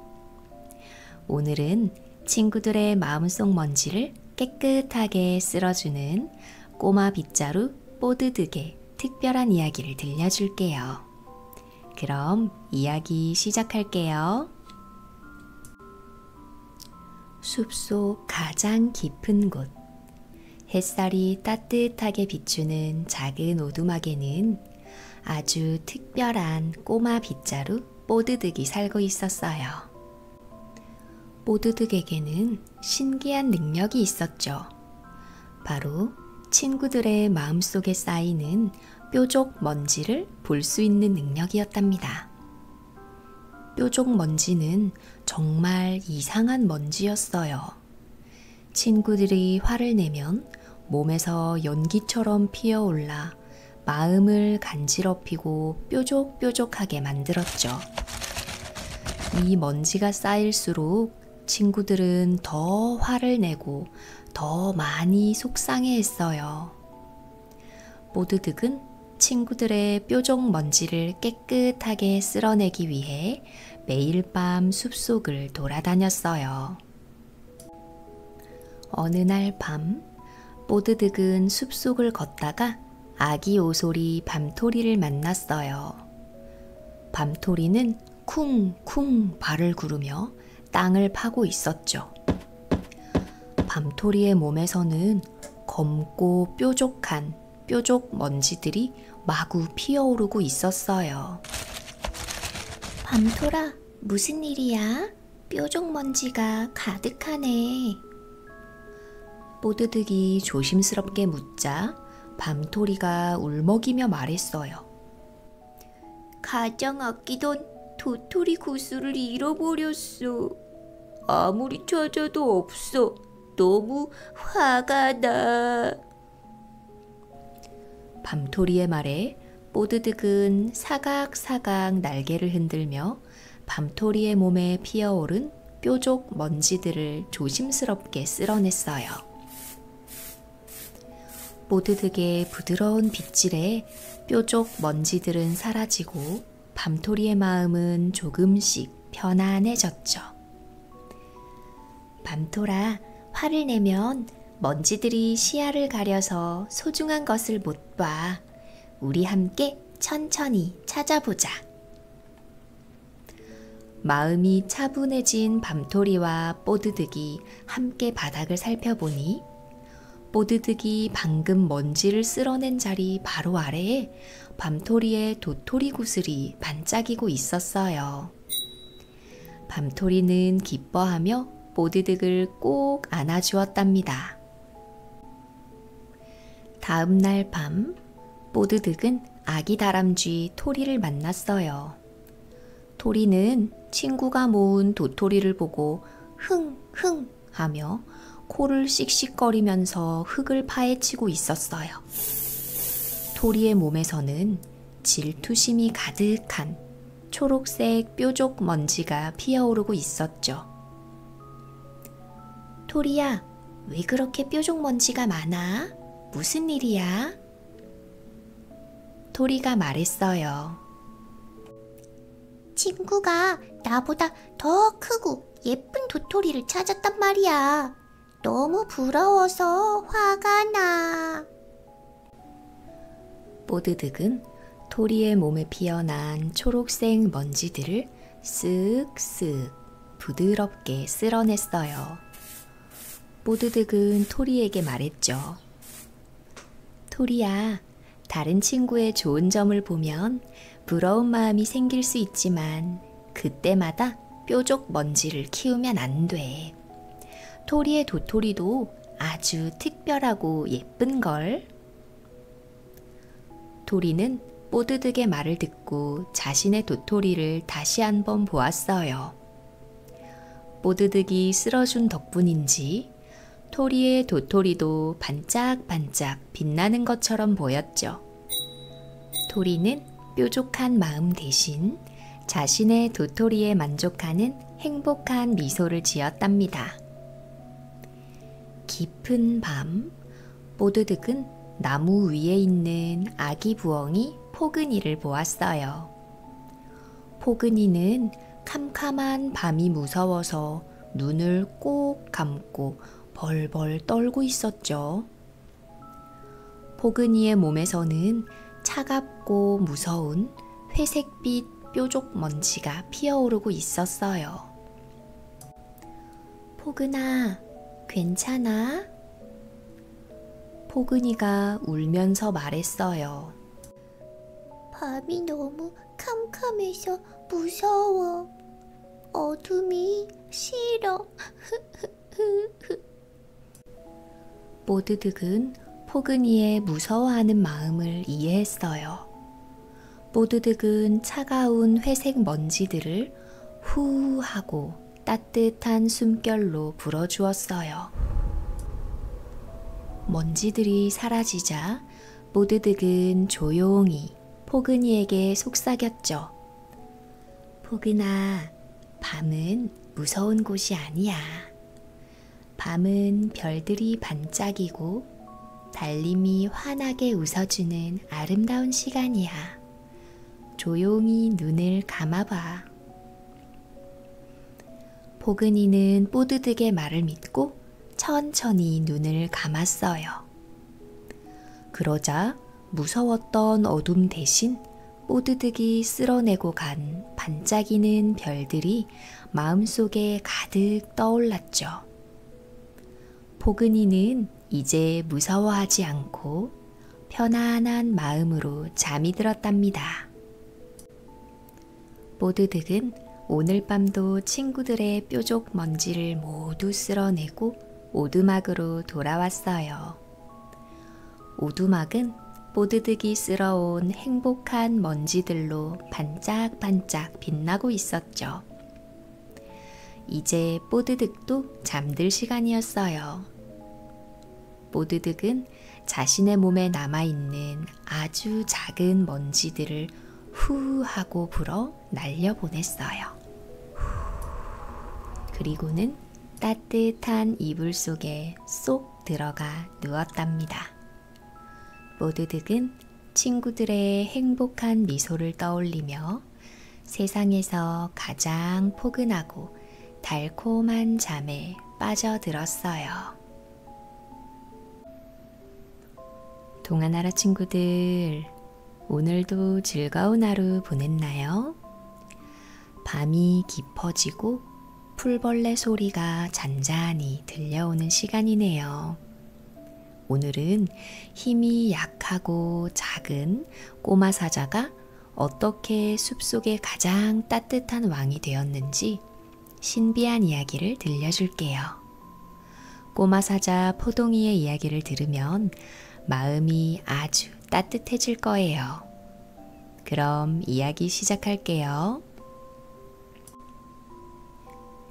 오늘은 친구들의 마음속 먼지를 깨끗하게 쓸어주는 꼬마 빗자루 뽀드득의 특별한 이야기를 들려줄게요. 그럼 이야기 시작할게요. 숲속 가장 깊은 곳, 햇살이 따뜻하게 비추는 작은 오두막에는 아주 특별한 꼬마 빗자루 뽀드득이 살고 있었어요. 뽀드득에게는 신기한 능력이 있었죠. 바로 친구들의 마음속에 쌓이는 뾰족 먼지를 볼 수 있는 능력이었답니다. 뾰족 먼지는 정말 이상한 먼지였어요. 친구들이 화를 내면 몸에서 연기처럼 피어올라 마음을 간지럽히고 뾰족뾰족하게 만들었죠. 이 먼지가 쌓일수록 친구들은 더 화를 내고 더 많이 속상해했어요. 뽀드득은 친구들의 뾰족 먼지를 깨끗하게 쓸어내기 위해 매일 밤 숲속을 돌아다녔어요. 어느 날 밤, 뽀드득은 숲속을 걷다가 아기 오소리 밤토리를 만났어요. 밤토리는 쿵쿵 발을 구르며 땅을 파고 있었죠. 밤토리의 몸에서는 검고 뾰족한 뾰족 먼지들이 마구 피어오르고 있었어요. 밤토라, 무슨 일이야? 뾰족 먼지가 가득하네. 뽀드득이 조심스럽게 묻자 밤토리가 울먹이며 말했어요. 가장 아끼던 도토리 구슬을 잃어버렸어. 아무리 찾아도 없어. 너무 화가 나. 밤토리의 말에 뽀드득은 사각사각 날개를 흔들며 밤토리의 몸에 피어오른 뾰족 먼지들을 조심스럽게 쓸어냈어요. 뽀드득의 부드러운 빗질에 뾰족 먼지들은 사라지고 밤토리의 마음은 조금씩 편안해졌죠. 밤토라, 화를 내면 먼지들이 시야를 가려서 소중한 것을 못 봐. 우리 함께 천천히 찾아보자. 마음이 차분해진 밤토리와 뽀드득이 함께 바닥을 살펴보니 뽀드득이 방금 먼지를 쓸어낸 자리 바로 아래에 밤토리의 도토리 구슬이 반짝이고 있었어요. 밤토리는 기뻐하며 뽀드득을 꼭 안아주었답니다. 다음 날 밤, 뽀드득은 아기 다람쥐 토리를 만났어요. 토리는 친구가 모은 도토리를 보고 흥흥 하며 코를 씩씩거리면서 흙을 파헤치고 있었어요. 토리의 몸에서는 질투심이 가득한 초록색 뾰족 먼지가 피어오르고 있었죠. 토리야, 왜 그렇게 뾰족 먼지가 많아? 무슨 일이야? 토리가 말했어요. 친구가 나보다 더 크고 예쁜 도토리를 찾았단 말이야. 너무 부러워서 화가 나. 뽀드득은 토리의 몸에 피어난 초록색 먼지들을 쓱쓱 부드럽게 쓸어냈어요. 뽀드득은 토리에게 말했죠. 토리야, 다른 친구의 좋은 점을 보면 부러운 마음이 생길 수 있지만 그때마다 뾰족 먼지를 키우면 안 돼. 토리의 도토리도 아주 특별하고 예쁜걸. 토리는 뽀드득의 말을 듣고 자신의 도토리를 다시 한번 보았어요. 뽀드득이 쓸어준 덕분인지 토리의 도토리도 반짝반짝 빛나는 것처럼 보였죠. 토리는 뾰족한 마음 대신 자신의 도토리에 만족하는 행복한 미소를 지었답니다. 깊은 밤, 뽀드득은 나무 위에 있는 아기 부엉이 포근이를 보았어요. 포근이는 캄캄한 밤이 무서워서 눈을 꼭 감고 벌벌 떨고 있었죠. 포근이의 몸에서는 차갑고 무서운 회색빛 뾰족 먼지가 피어오르고 있었어요. 포근아, 괜찮아? 포근이가 울면서 말했어요. 밤이 너무 캄캄해서 무서워. 어둠이 싫어. 뽀드득은 포근이의 무서워하는 마음을 이해했어요. 뽀드득은 차가운 회색 먼지들을 후 하고 따뜻한 숨결로 불어주었어요. 먼지들이 사라지자 뽀드득은 조용히 포근이에게 속삭였죠. 포근아, 밤은 무서운 곳이 아니야. 밤은 별들이 반짝이고 달님이 환하게 웃어주는 아름다운 시간이야. 조용히 눈을 감아봐. 포근이는 뽀드득의 말을 믿고 천천히 눈을 감았어요. 그러자 무서웠던 어둠 대신 뽀드득이 쓸어내고 간 반짝이는 별들이 마음속에 가득 떠올랐죠. 포근이는 이제 무서워하지 않고 편안한 마음으로 잠이 들었답니다. 뽀드득은 오늘 밤도 친구들의 뾰족 먼지를 모두 쓸어내고 오두막으로 돌아왔어요. 오두막은 뽀드득이 쓸어온 행복한 먼지들로 반짝반짝 빛나고 있었죠. 이제 뽀드득도 잠들 시간이었어요. 뽀드득은 자신의 몸에 남아있는 아주 작은 먼지들을 후 하고 불어 날려보냈어요. 그리고는 따뜻한 이불 속에 쏙 들어가 누웠답니다. 뽀드득은 친구들의 행복한 미소를 떠올리며 세상에서 가장 포근하고 달콤한 잠에 빠져들었어요. 동화나라 친구들, 오늘도 즐거운 하루 보냈나요? 밤이 깊어지고 풀벌레 소리가 잔잔히 들려오는 시간이네요. 오늘은 힘이 약하고 작은 꼬마 사자가 어떻게 숲속의 가장 따뜻한 왕이 되었는지 신비한 이야기를 들려줄게요. 꼬마 사자 포동이의 이야기를 들으면 마음이 아주 따뜻해질 거예요. 그럼 이야기 시작할게요.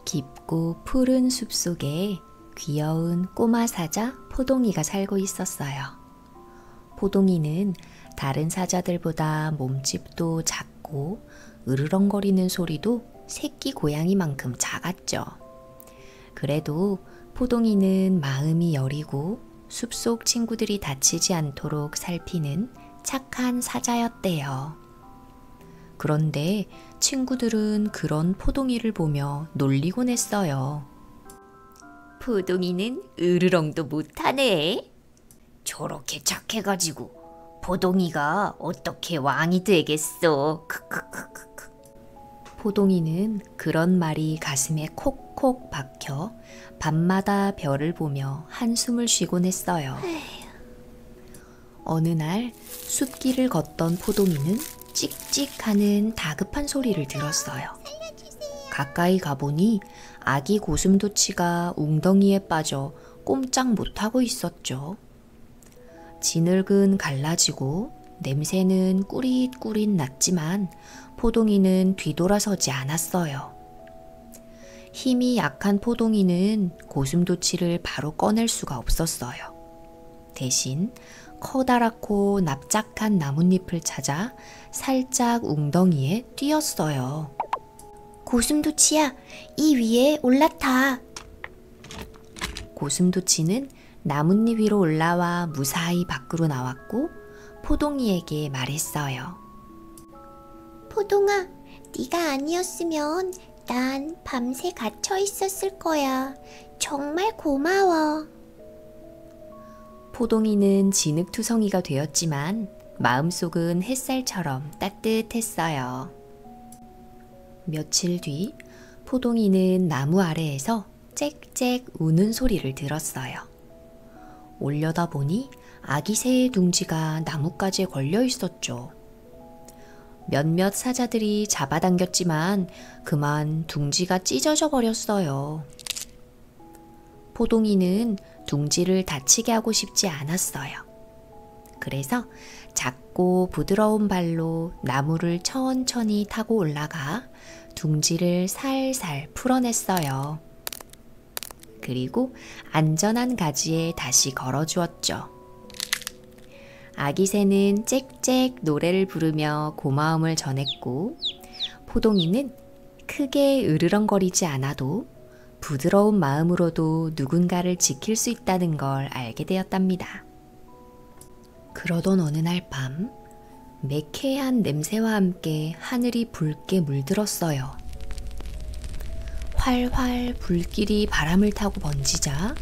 깊고 푸른 숲속에 귀여운 꼬마 사자 포동이가 살고 있었어요. 포동이는 다른 사자들보다 몸집도 작고 으르렁거리는 소리도 새끼 고양이만큼 작았죠. 그래도 포동이는 마음이 여리고 숲속 친구들이 다치지 않도록 살피는 착한 사자였대요. 그런데 친구들은 그런 포동이를 보며 놀리곤 했어요. 포동이는 으르렁도 못하네. 저렇게 착해가지고 포동이가 어떻게 왕이 되겠어. 크크크크크. 포동이는 그런 말이 가슴에 콕콕 박혀 밤마다 별을 보며 한숨을 쉬곤 했어요. 어느 날 숲길을 걷던 포동이는 찍찍하는 다급한 소리를 들었어요. 가까이 가보니 아기 고슴도치가 웅덩이에 빠져 꼼짝 못하고 있었죠. 진흙은 갈라지고 냄새는 꾸릿꾸릿 났지만 포동이는 뒤돌아서지 않았어요. 힘이 약한 포동이는 고슴도치를 바로 꺼낼 수가 없었어요. 대신 커다랗고 납작한 나뭇잎을 찾아 살짝 웅덩이에 뛰었어요. 고슴도치야, 이 위에 올라타. 고슴도치는 나뭇잎 위로 올라와 무사히 밖으로 나왔고 포동이에게 말했어요. 포동아, 네가 아니었으면 난 밤새 갇혀 있었을 거야. 정말 고마워. 포동이는 진흙투성이가 되었지만 마음속은 햇살처럼 따뜻했어요. 며칠 뒤 포동이는 나무 아래에서 짹짹 우는 소리를 들었어요. 올려다보니 아기 새의 둥지가 나뭇가지에 걸려 있었죠. 몇몇 사자들이 잡아당겼지만 그만 둥지가 찢어져 버렸어요. 포동이는 둥지를 다치게 하고 싶지 않았어요. 그래서 작고 부드러운 발로 나무를 천천히 타고 올라가 둥지를 살살 풀어냈어요. 그리고 안전한 가지에 다시 걸어주었죠. 아기 새는 짹짹 노래를 부르며 고마움을 전했고 포동이는 크게 으르렁거리지 않아도 부드러운 마음으로도 누군가를 지킬 수 있다는 걸 알게 되었답니다. 그러던 어느 날 밤, 매캐한 냄새와 함께 하늘이 붉게 물들었어요. 활활 불길이 바람을 타고 번지자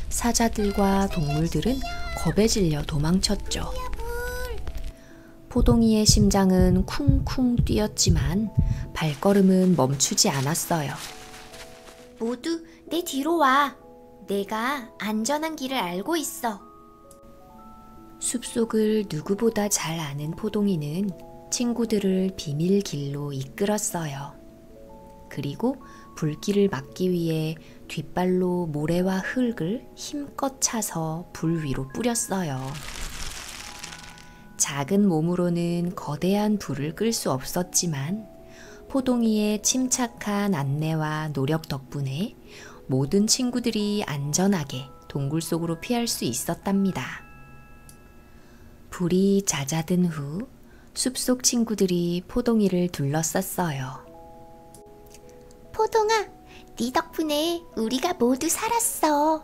사자들과 동물들은 겁에 질려 도망쳤죠. 포동이의 심장은 쿵쿵 뛰었지만 발걸음은 멈추지 않았어요. 모두 내 뒤로 와. 내가 안전한 길을 알고 있어. 숲속을 누구보다 잘 아는 포동이는 친구들을 비밀길로 이끌었어요. 그리고 불길을 막기 위해 뒷발로 모래와 흙을 힘껏 차서 불 위로 뿌렸어요. 작은 몸으로는 거대한 불을 끌 수 없었지만 포동이의 침착한 안내와 노력 덕분에 모든 친구들이 안전하게 동굴 속으로 피할 수 있었답니다. 불이 잦아든 후 숲속 친구들이 포동이를 둘러쌌어요. 포동아, 네 덕분에 우리가 모두 살았어.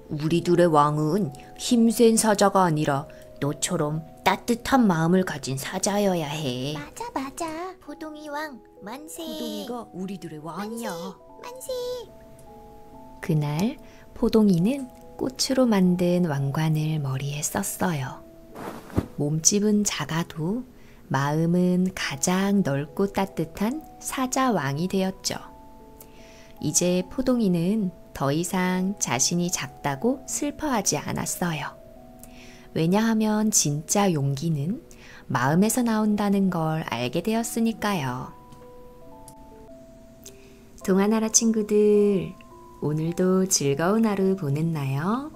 우리들의 왕은 힘센 사자가 아니라 너처럼 따뜻한 마음을 가진 사자여야 해. 맞아. 포동이 왕, 만세. 포동이가 우리들의 왕이야. 만세. 그날 포동이는 꽃으로 만든 왕관을 머리에 썼어요. 몸집은 작아도 마음은 가장 넓고 따뜻한 사자 왕이 되었죠. 이제 포동이는 더 이상 자신이 작다고 슬퍼하지 않았어요. 왜냐하면 진짜 용기는 마음에서 나온다는 걸 알게 되었으니까요. 동화나라 친구들, 오늘도 즐거운 하루 보냈나요?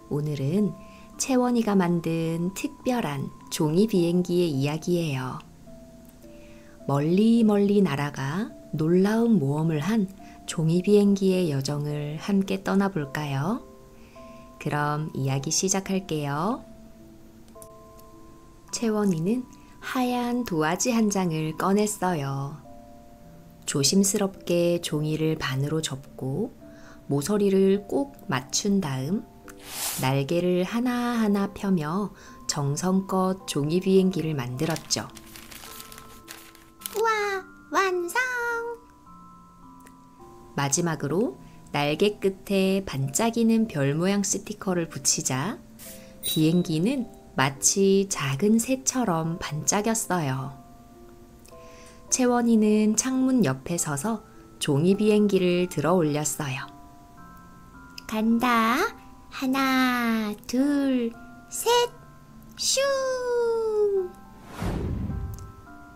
오늘은 채원이가 만든 특별한 종이 비행기의 이야기예요. 멀리 멀리 날아가 놀라운 모험을 한 종이 비행기의 여정을 함께 떠나볼까요? 그럼 이야기 시작할게요. 채원이는 하얀 도화지 한 장을 꺼냈어요. 조심스럽게 종이를 반으로 접고 모서리를 꼭 맞춘 다음 날개를 하나하나 펴며 정성껏 종이 비행기를 만들었죠. 우와, 완성! 마지막으로 날개 끝에 반짝이는 별 모양 스티커를 붙이자 비행기는 마치 작은 새처럼 반짝였어요. 채원이는 창문 옆에 서서 종이 비행기를 들어 올렸어요. 간다. 하나, 둘, 셋, 슝!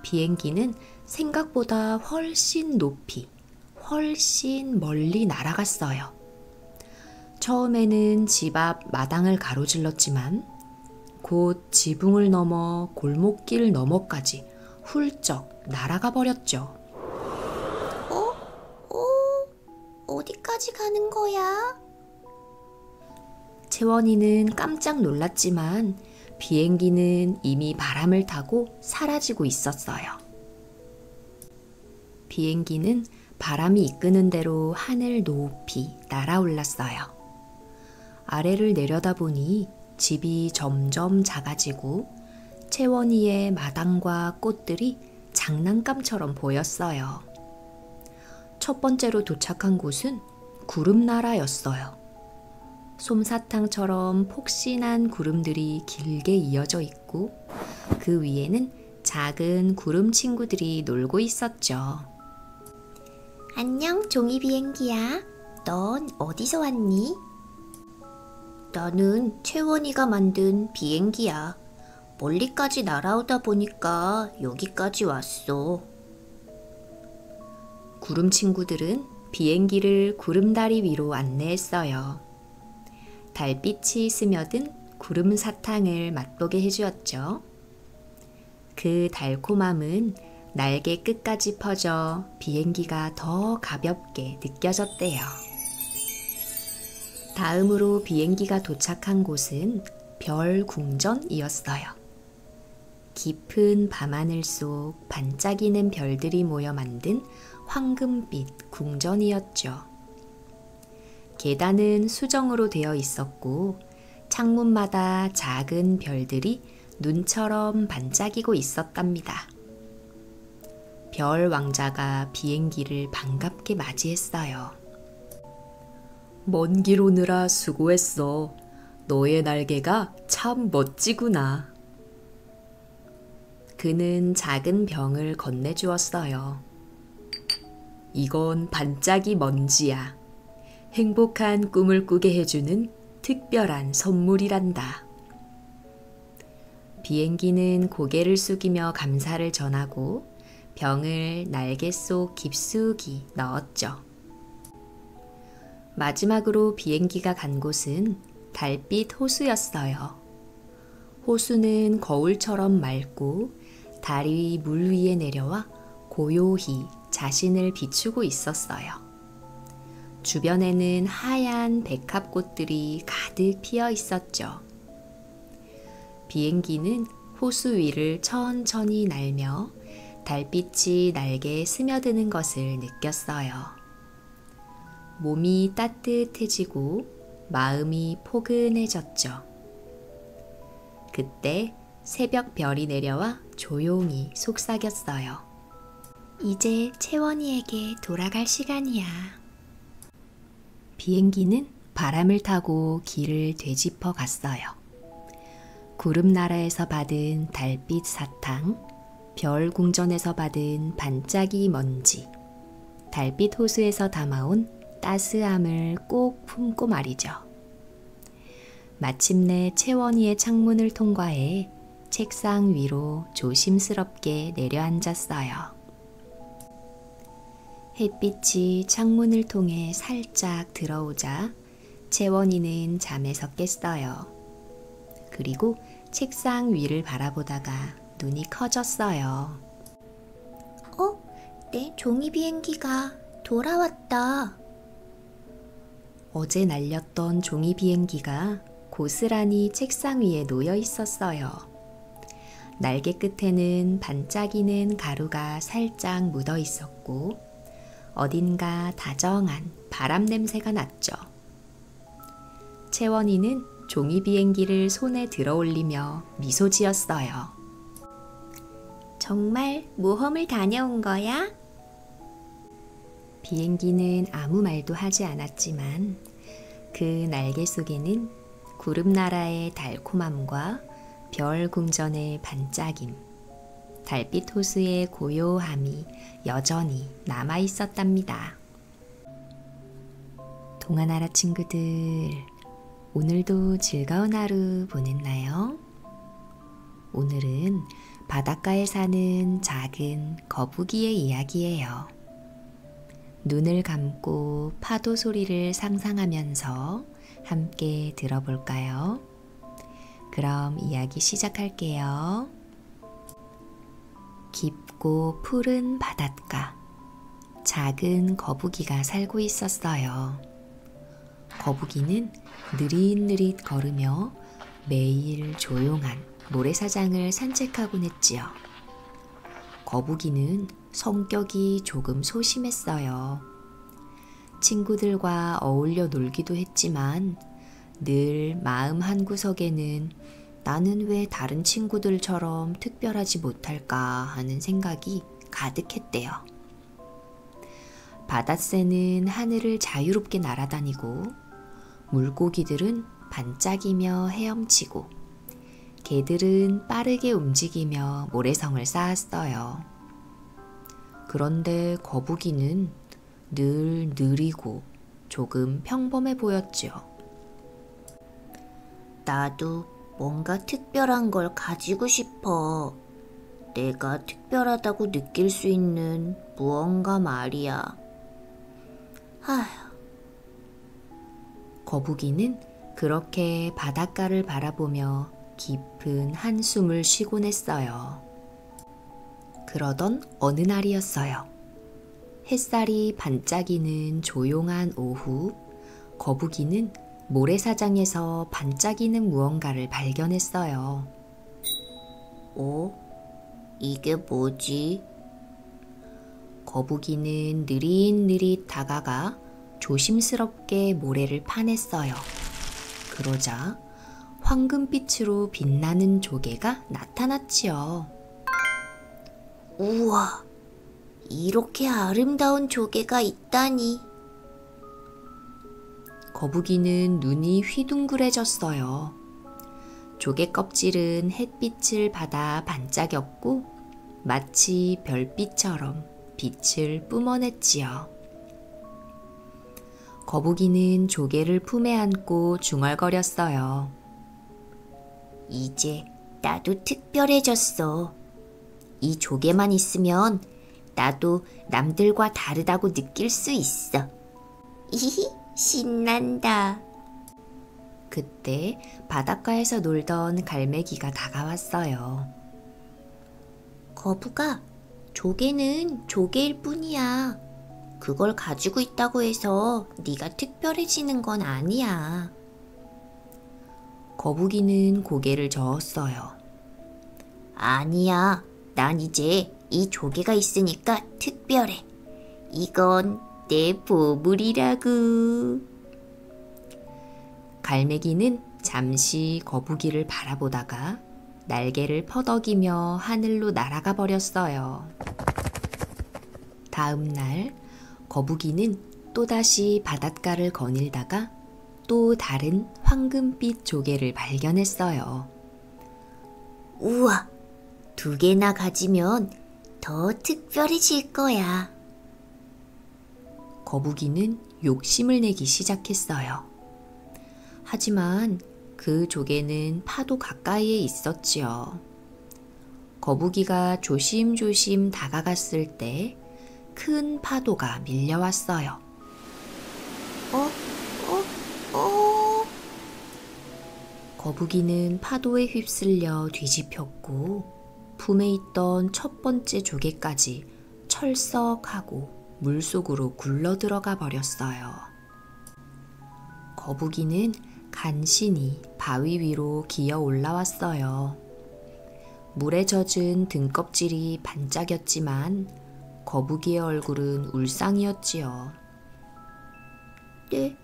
비행기는 생각보다 훨씬 높이, 훨씬 멀리 날아갔어요. 처음에는 집 앞 마당을 가로질렀지만 곧 지붕을 넘어 골목길 너머까지 훌쩍 날아가 버렸죠. 어디까지 가는 거야? 채원이는 깜짝 놀랐지만 비행기는 이미 바람을 타고 사라지고 있었어요. 비행기는 바람이 이끄는 대로 하늘 높이 날아올랐어요. 아래를 내려다보니 집이 점점 작아지고 채원이의 마당과 꽃들이 장난감처럼 보였어요. 첫 번째로 도착한 곳은 구름나라였어요. 솜사탕처럼 폭신한 구름들이 길게 이어져 있고 그 위에는 작은 구름 친구들이 놀고 있었죠. 안녕, 종이 비행기야. 넌 어디서 왔니? 나는 채원이가 만든 비행기야. 멀리까지 날아오다 보니까 여기까지 왔어. 구름 친구들은 비행기를 구름다리 위로 안내했어요. 달빛이 스며든 구름 사탕을 맛보게 해주었죠. 그 달콤함은 날개 끝까지 퍼져 비행기가 더 가볍게 느껴졌대요. 다음으로 비행기가 도착한 곳은 별궁전이었어요. 깊은 밤하늘 속 반짝이는 별들이 모여 만든 황금빛 궁전이었죠. 계단은 수정으로 되어 있었고 창문마다 작은 별들이 눈처럼 반짝이고 있었답니다. 별 왕자가 비행기를 반갑게 맞이했어요. 먼 길 오느라 수고했어. 너의 날개가 참 멋지구나. 그는 작은 병을 건네주었어요. 이건 반짝이 먼지야. 행복한 꿈을 꾸게 해주는 특별한 선물이란다. 비행기는 고개를 숙이며 감사를 전하고 병을 날개 속 깊숙이 넣었죠. 마지막으로 비행기가 간 곳은 달빛 호수였어요. 호수는 거울처럼 맑고 달 위 물 위에 내려와 고요히 자신을 비추고 있었어요. 주변에는 하얀 백합꽃들이 가득 피어 있었죠. 비행기는 호수 위를 천천히 날며 달빛이 날개에 스며드는 것을 느꼈어요. 몸이 따뜻해지고 마음이 포근해졌죠. 그때 새벽 별이 내려와 조용히 속삭였어요. 이제 채원이에게 돌아갈 시간이야. 비행기는 바람을 타고 길을 되짚어 갔어요. 구름나라에서 받은 달빛 사탕, 별 궁전에서 받은 반짝이 먼지, 달빛 호수에서 담아온 따스함을 꼭 품고 말이죠. 마침내 채원이의 창문을 통과해 책상 위로 조심스럽게 내려앉았어요. 햇빛이 창문을 통해 살짝 들어오자 채원이는 잠에서 깼어요. 그리고 책상 위를 바라보다가 눈이 커졌어요. 내 종이 비행기가 돌아왔다. 어제 날렸던 종이 비행기가 고스란히 책상 위에 놓여 있었어요. 날개 끝에는 반짝이는 가루가 살짝 묻어 있었고 어딘가 다정한 바람 냄새가 났죠. 채원이는 종이 비행기를 손에 들어 올리며 미소 지었어요. 정말 모험을 다녀온 거야? 비행기는 아무 말도 하지 않았지만 그 날개 속에는 구름나라의 달콤함과 별 궁전의 반짝임, 달빛 호수의 고요함이 여전히 남아 있었답니다. 동화나라 친구들, 오늘도 즐거운 하루 보냈나요? 오늘은 바닷가에 사는 작은 거북이의 이야기예요. 눈을 감고 파도 소리를 상상하면서 함께 들어볼까요? 그럼 이야기 시작할게요. 깊고 푸른 바닷가. 작은 거북이가 살고 있었어요. 거북이는 느릿느릿 걸으며 매일 조용한 모래사장을 산책하곤 했지요. 거북이는 성격이 조금 소심했어요. 친구들과 어울려 놀기도 했지만 늘 마음 한구석에는 나는 왜 다른 친구들처럼 특별하지 못할까 하는 생각이 가득했대요. 바닷새는 하늘을 자유롭게 날아다니고 물고기들은 반짝이며 헤엄치고 개들은 빠르게 움직이며 모래성을 쌓았어요. 그런데 거북이는 늘 느리고 조금 평범해 보였죠. 나도 뭔가 특별한 걸 가지고 싶어. 내가 특별하다고 느낄 수 있는 무언가 말이야. 거북이는 그렇게 바닷가를 바라보며 깊은 한숨을 쉬곤 했어요. 그러던 어느 날이었어요. 햇살이 반짝이는 조용한 오후, 거북이는 모래사장에서 반짝이는 무언가를 발견했어요. 이게 뭐지? 거북이는 느릿느릿 다가가 조심스럽게 모래를 파냈어요. 그러자 황금빛으로 빛나는 조개가 나타났지요. 우와, 이렇게 아름다운 조개가 있다니. 거북이는 눈이 휘둥그레졌어요. 조개 껍질은 햇빛을 받아 반짝였고 마치 별빛처럼 빛을 뿜어냈지요. 거북이는 조개를 품에 안고 중얼거렸어요. 이제 나도 특별해졌어. 이 조개만 있으면 나도 남들과 다르다고 느낄 수 있어. 히히, 신난다. 그때 바닷가에서 놀던 갈매기가 다가왔어요. 거북아, 조개는 조개일 뿐이야. 그걸 가지고 있다고 해서 네가 특별해지는 건 아니야. 거북이는 고개를 저었어요. 아니야. 난 이제 이 조개가 있으니까 특별해. 이건 내 보물이라고. 갈매기는 잠시 거북이를 바라보다가 날개를 퍼덕이며 하늘로 날아가 버렸어요. 다음 날 거북이는 또다시 바닷가를 거닐다가 또 다른 황금빛 조개를 발견했어요. 우와, 2개나 가지면 더 특별해질 거야. 거북이는 욕심을 내기 시작했어요. 하지만 그 조개는 파도 가까이에 있었지요. 거북이가 조심조심 다가갔을 때 큰 파도가 밀려왔어요. 거북이는 파도에 휩쓸려 뒤집혔고 품에 있던 첫 번째 조개까지 철썩하고 물속으로 굴러 들어가 버렸어요. 거북이는 간신히 바위 위로 기어 올라왔어요. 물에 젖은 등껍질이 반짝였지만 거북이의 얼굴은 울상이었지요. 내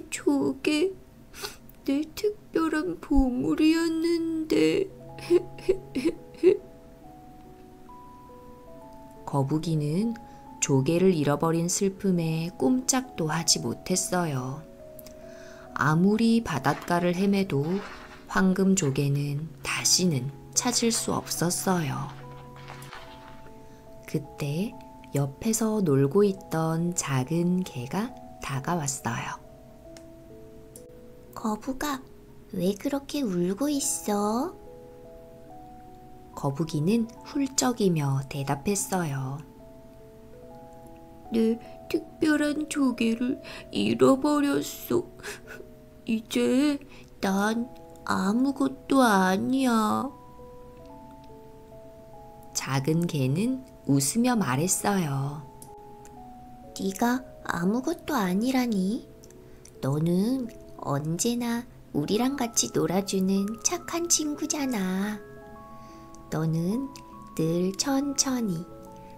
조개, 내 특별한 보물이었는데. 거북이는 조개를 잃어버린 슬픔에 꼼짝도 하지 못했어요. 아무리 바닷가를 헤매도 황금 조개는 다시는 찾을 수 없었어요. 그때 옆에서 놀고 있던 작은 개가 다가왔어요. 거북아, 왜 그렇게 울고 있어? 거북이는 훌쩍이며 대답했어요. 내 특별한 조개를 잃어버렸어. 이제 난 아무것도 아니야. 작은 개는 웃으며 말했어요. 네가 아무것도 아니라니. 너는 언제나 우리랑 같이 놀아주는 착한 친구잖아. 너는 늘 천천히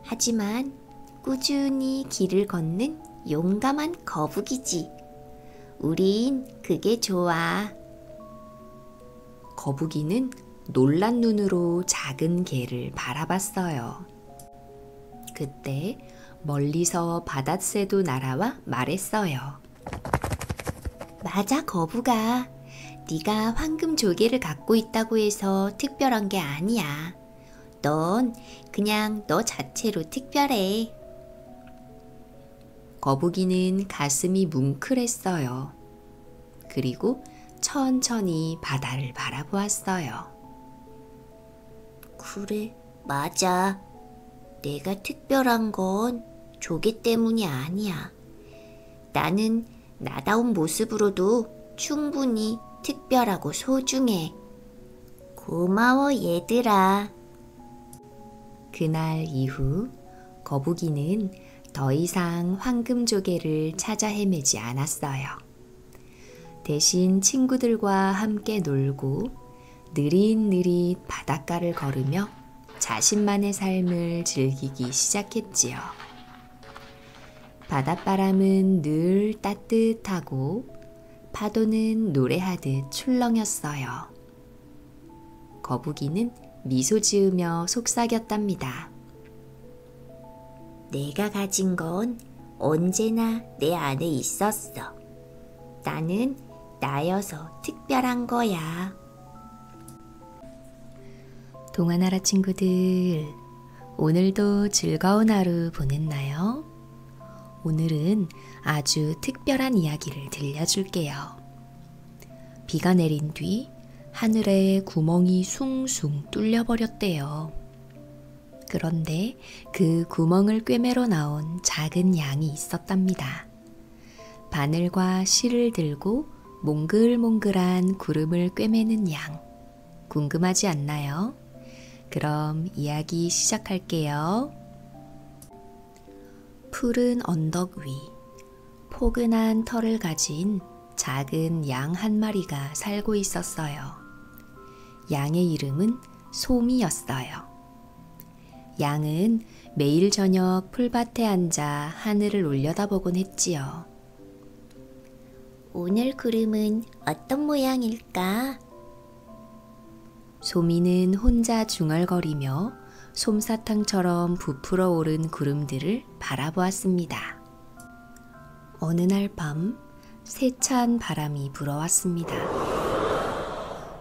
하지만 꾸준히 길을 걷는 용감한 거북이지. 우린 그게 좋아. 거북이는 놀란 눈으로 작은 개를 바라봤어요. 그때 멀리서 바닷새도 날아와 말했어요. 맞아, 거북아. 네가 황금 조개를 갖고 있다고 해서 특별한 게 아니야. 넌 그냥 너 자체로 특별해. 거북이는 가슴이 뭉클했어요. 그리고 천천히 바다를 바라보았어요. 그래, 맞아. 내가 특별한 건 조개 때문이 아니야. 나는 나다운 모습으로도 충분히 특별하고 소중해. 고마워, 얘들아. 그날 이후 거북이는 더 이상 황금 조개를 찾아 헤매지 않았어요. 대신 친구들과 함께 놀고 느릿느릿 바닷가를 걸으며 자신만의 삶을 즐기기 시작했지요. 바닷바람은 늘 따뜻하고 파도는 노래하듯 출렁였어요. 거북이는 미소 지으며 속삭였답니다. 내가 가진 건 언제나 내 안에 있었어. 나는 나여서 특별한 거야. 동화나라 친구들, 오늘도 즐거운 하루 보냈나요? 오늘은 아주 특별한 이야기를 들려줄게요. 비가 내린 뒤 하늘에 구멍이 숭숭 뚫려버렸대요. 그런데 그 구멍을 꿰매러 나온 작은 양이 있었답니다. 바늘과 실을 들고 몽글몽글한 구름을 꿰매는 양. 궁금하지 않나요? 그럼 이야기 시작할게요. 푸른 언덕 위, 포근한 털을 가진 작은 양 한 마리가 살고 있었어요. 양의 이름은 솜이었어요. 양은 매일 저녁 풀밭에 앉아 하늘을 올려다보곤 했지요. 오늘 구름은 어떤 모양일까? 솜이는 혼자 중얼거리며 솜사탕처럼 부풀어 오른 구름들을 바라보았습니다. 어느 날 밤 세찬 바람이 불어왔습니다.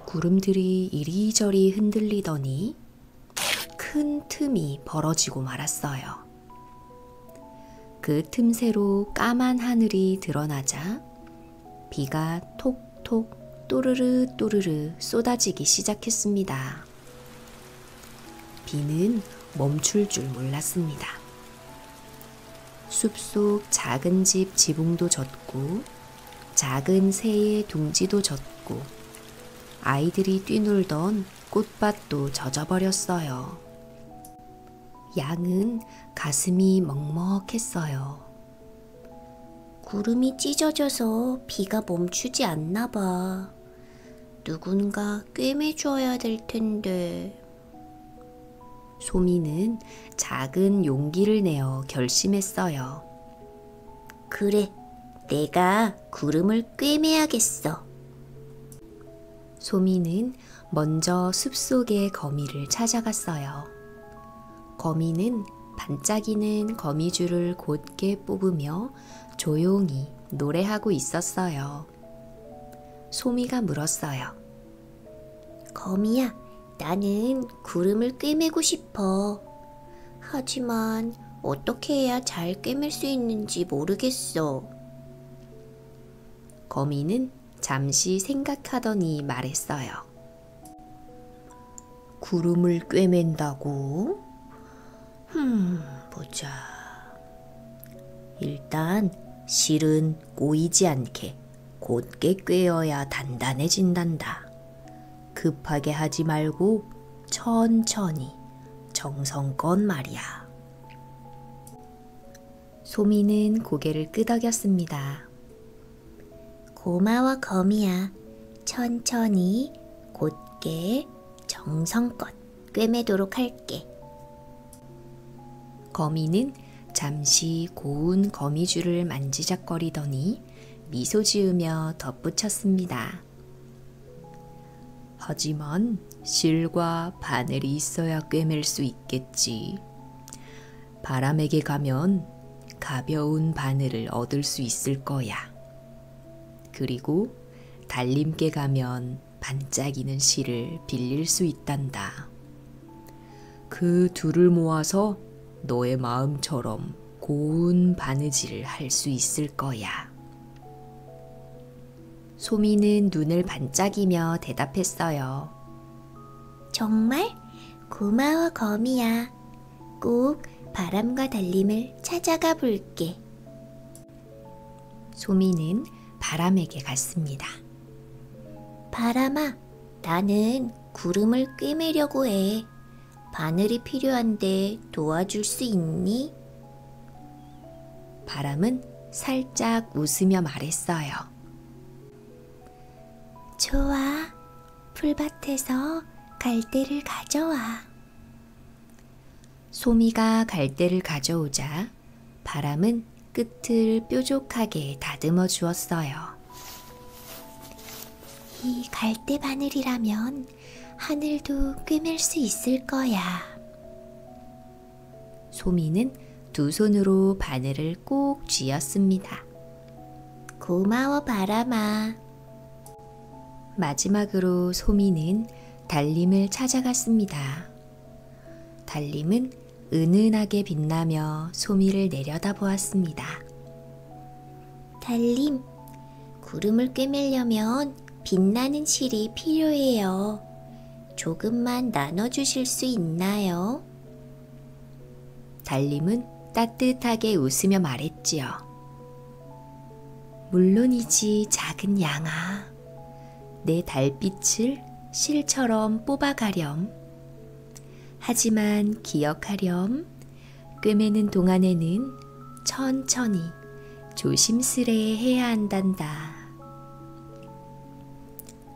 구름들이 이리저리 흔들리더니 큰 틈이 벌어지고 말았어요. 그 틈새로 까만 하늘이 드러나자 비가 톡톡 또르르 또르르 쏟아지기 시작했습니다. 비는 멈출 줄 몰랐습니다. 숲속 작은 집 지붕도 젖고 작은 새의 둥지도 젖고 아이들이 뛰놀던 꽃밭도 젖어버렸어요. 양은 가슴이 먹먹했어요. 구름이 찢어져서 비가 멈추지 않나 봐. 누군가 꿰매줘야 될 텐데. 솜이는 작은 용기를 내어 결심했어요. 그래, 내가 구름을 꿰매야겠어. 솜이는 먼저 숲속의 거미를 찾아갔어요. 거미는 반짝이는 거미줄을 곧게 뽑으며 조용히 노래하고 있었어요. 솜이가 물었어요. 거미야, 나는 구름을 꿰매고 싶어. 하지만 어떻게 해야 잘 꿰맬 수 있는지 모르겠어. 거미는 잠시 생각하더니 말했어요. 구름을 꿰맨다고? 보자. 일단 실은 꼬이지 않게 곧게 꿰어야 단단해진단다. 급하게 하지 말고 천천히 정성껏 말이야. 솜이는 고개를 끄덕였습니다. 고마워, 거미야. 천천히, 곧게, 정성껏 꿰매도록 할게. 거미는 잠시 고운 거미줄을 만지작거리더니 미소 지으며 덧붙였습니다. 하지만 실과 바늘이 있어야 꿰맬 수 있겠지. 바람에게 가면 가벼운 바늘을 얻을 수 있을 거야. 그리고 달림께 가면 반짝이는 실을 빌릴 수 있단다. 그 둘을 모아서 너의 마음처럼 고운 바느질을 할 수 있을 거야. 솜이는 눈을 반짝이며 대답했어요. 정말? 고마워, 거미야. 꼭 바람과 달림을 찾아가 볼게. 솜이는 바람에게 갔습니다. 바람아, 나는 구름을 꿰매려고 해. 바늘이 필요한데 도와줄 수 있니? 바람은 살짝 웃으며 말했어요. 좋아, 풀밭에서 갈대를 가져와. 솜이가 갈대를 가져오자 바람은 끝을 뾰족하게 다듬어 주었어요. 갈대 바늘이라면 하늘도 꿰맬 수 있을 거야. 소미는 두 손으로 바늘을 꼭 쥐었습니다. 고마워, 바람아. 마지막으로 소미는 달림을 찾아갔습니다. 달림은 은은하게 빛나며 소미를 내려다보았습니다. 달림, 구름을 꿰매려면 빛나는 실이 필요해요. 조금만 나눠주실 수 있나요? 달림은 따뜻하게 웃으며 말했지요. 물론이지, 작은 양아. 내 달빛을 실처럼 뽑아가렴. 하지만 기억하렴. 꿰매는 동안에는 천천히 조심스레 해야 한단다.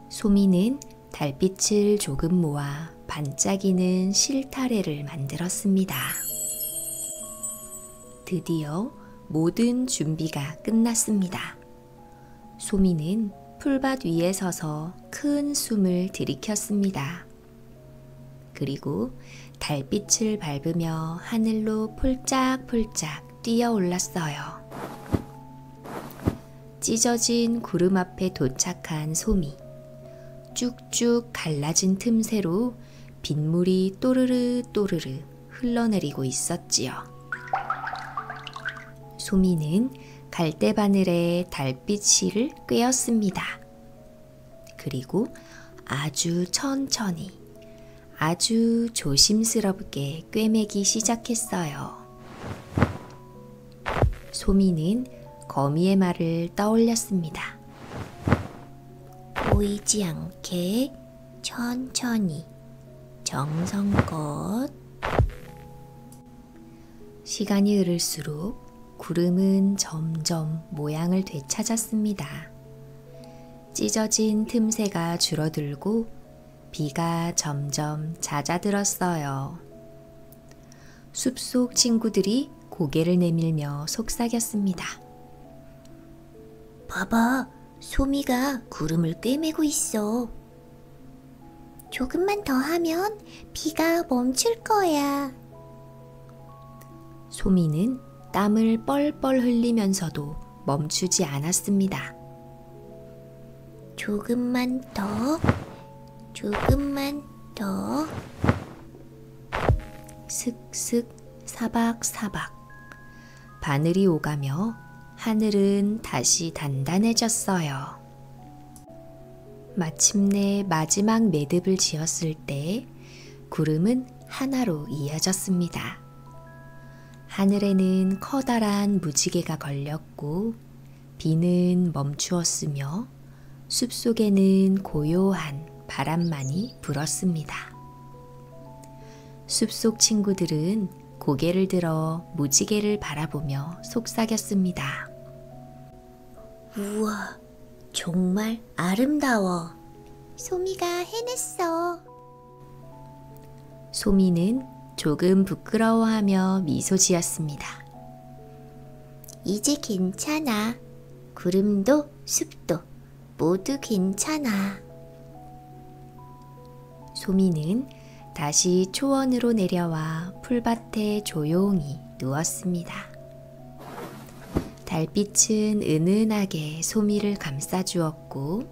소미는 달빛을 조금 모아 반짝이는 실타래를 만들었습니다. 드디어 모든 준비가 끝났습니다. 소미는 풀밭 위에 서서 큰 숨을 들이켰습니다. 그리고 달빛을 밟으며 하늘로 폴짝폴짝 뛰어 올랐어요. 찢어진 구름 앞에 도착한 소미. 쭉쭉 갈라진 틈새로 빗물이 또르르 또르르 흘러내리고 있었지요. 소미는 갈대바늘에 달빛실을 꿰었습니다. 그리고 아주 천천히, 아주 조심스럽게 꿰매기 시작했어요. 소미는 거미의 말을 떠올렸습니다. 보이지 않게 천천히, 정성껏. 시간이 흐를수록 구름은 점점 모양을 되찾았습니다. 찢어진 틈새가 줄어들고 비가 점점 잦아들었어요. 숲속 친구들이 고개를 내밀며 속삭였습니다. 봐봐, 소미가 구름을 꿰매고 있어. 조금만 더 하면 비가 멈출 거야. 소미는 땀을 뻘뻘 흘리면서도 멈추지 않았습니다. 조금만 더, 조금만 더. 슥슥 사박사박 바늘이 오가며 하늘은 다시 단단해졌어요. 마침내 마지막 매듭을 지었을 때 구름은 하나로 이어졌습니다. 하늘에는 커다란 무지개가 걸렸고 비는 멈추었으며 숲속에는 고요한 바람만이 불었습니다. 숲속 친구들은 고개를 들어 무지개를 바라보며 속삭였습니다. 우와, 정말 아름다워. 소미가 해냈어. 소미는 조금 부끄러워하며 미소 지었습니다. 이제 괜찮아. 구름도 숲도 모두 괜찮아. 소미는 다시 초원으로 내려와 풀밭에 조용히 누웠습니다. 달빛은 은은하게 소미를 감싸주었고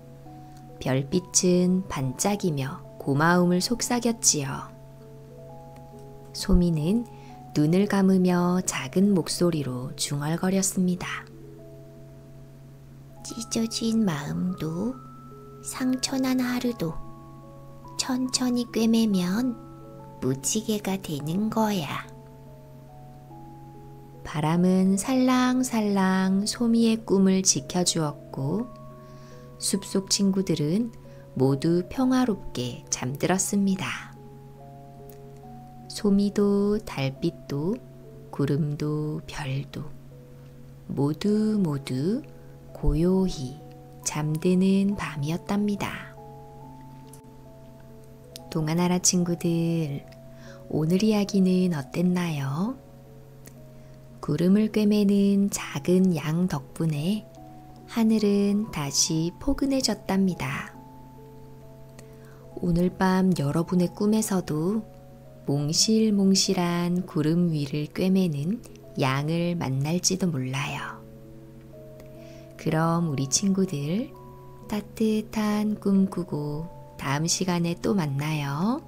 별빛은 반짝이며 고마움을 속삭였지요. 소미는 눈을 감으며 작은 목소리로 중얼거렸습니다. 찢어진 마음도 상처난 하루도 천천히 꿰매면 무지개가 되는 거야. 바람은 살랑살랑 소미의 꿈을 지켜주었고 숲속 친구들은 모두 평화롭게 잠들었습니다. 소미도 달빛도 구름도 별도 모두 고요히 잠드는 밤이었답니다. 동화나라 친구들, 오늘 이야기는 어땠나요? 구름을 꿰매는 작은 양 덕분에 하늘은 다시 포근해졌답니다. 오늘 밤 여러분의 꿈에서도 몽실몽실한 구름 위를 꿰매는 양을 만날지도 몰라요. 그럼 우리 친구들 따뜻한 꿈 꾸고 다음 시간에 또 만나요.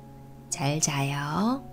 잘 자요.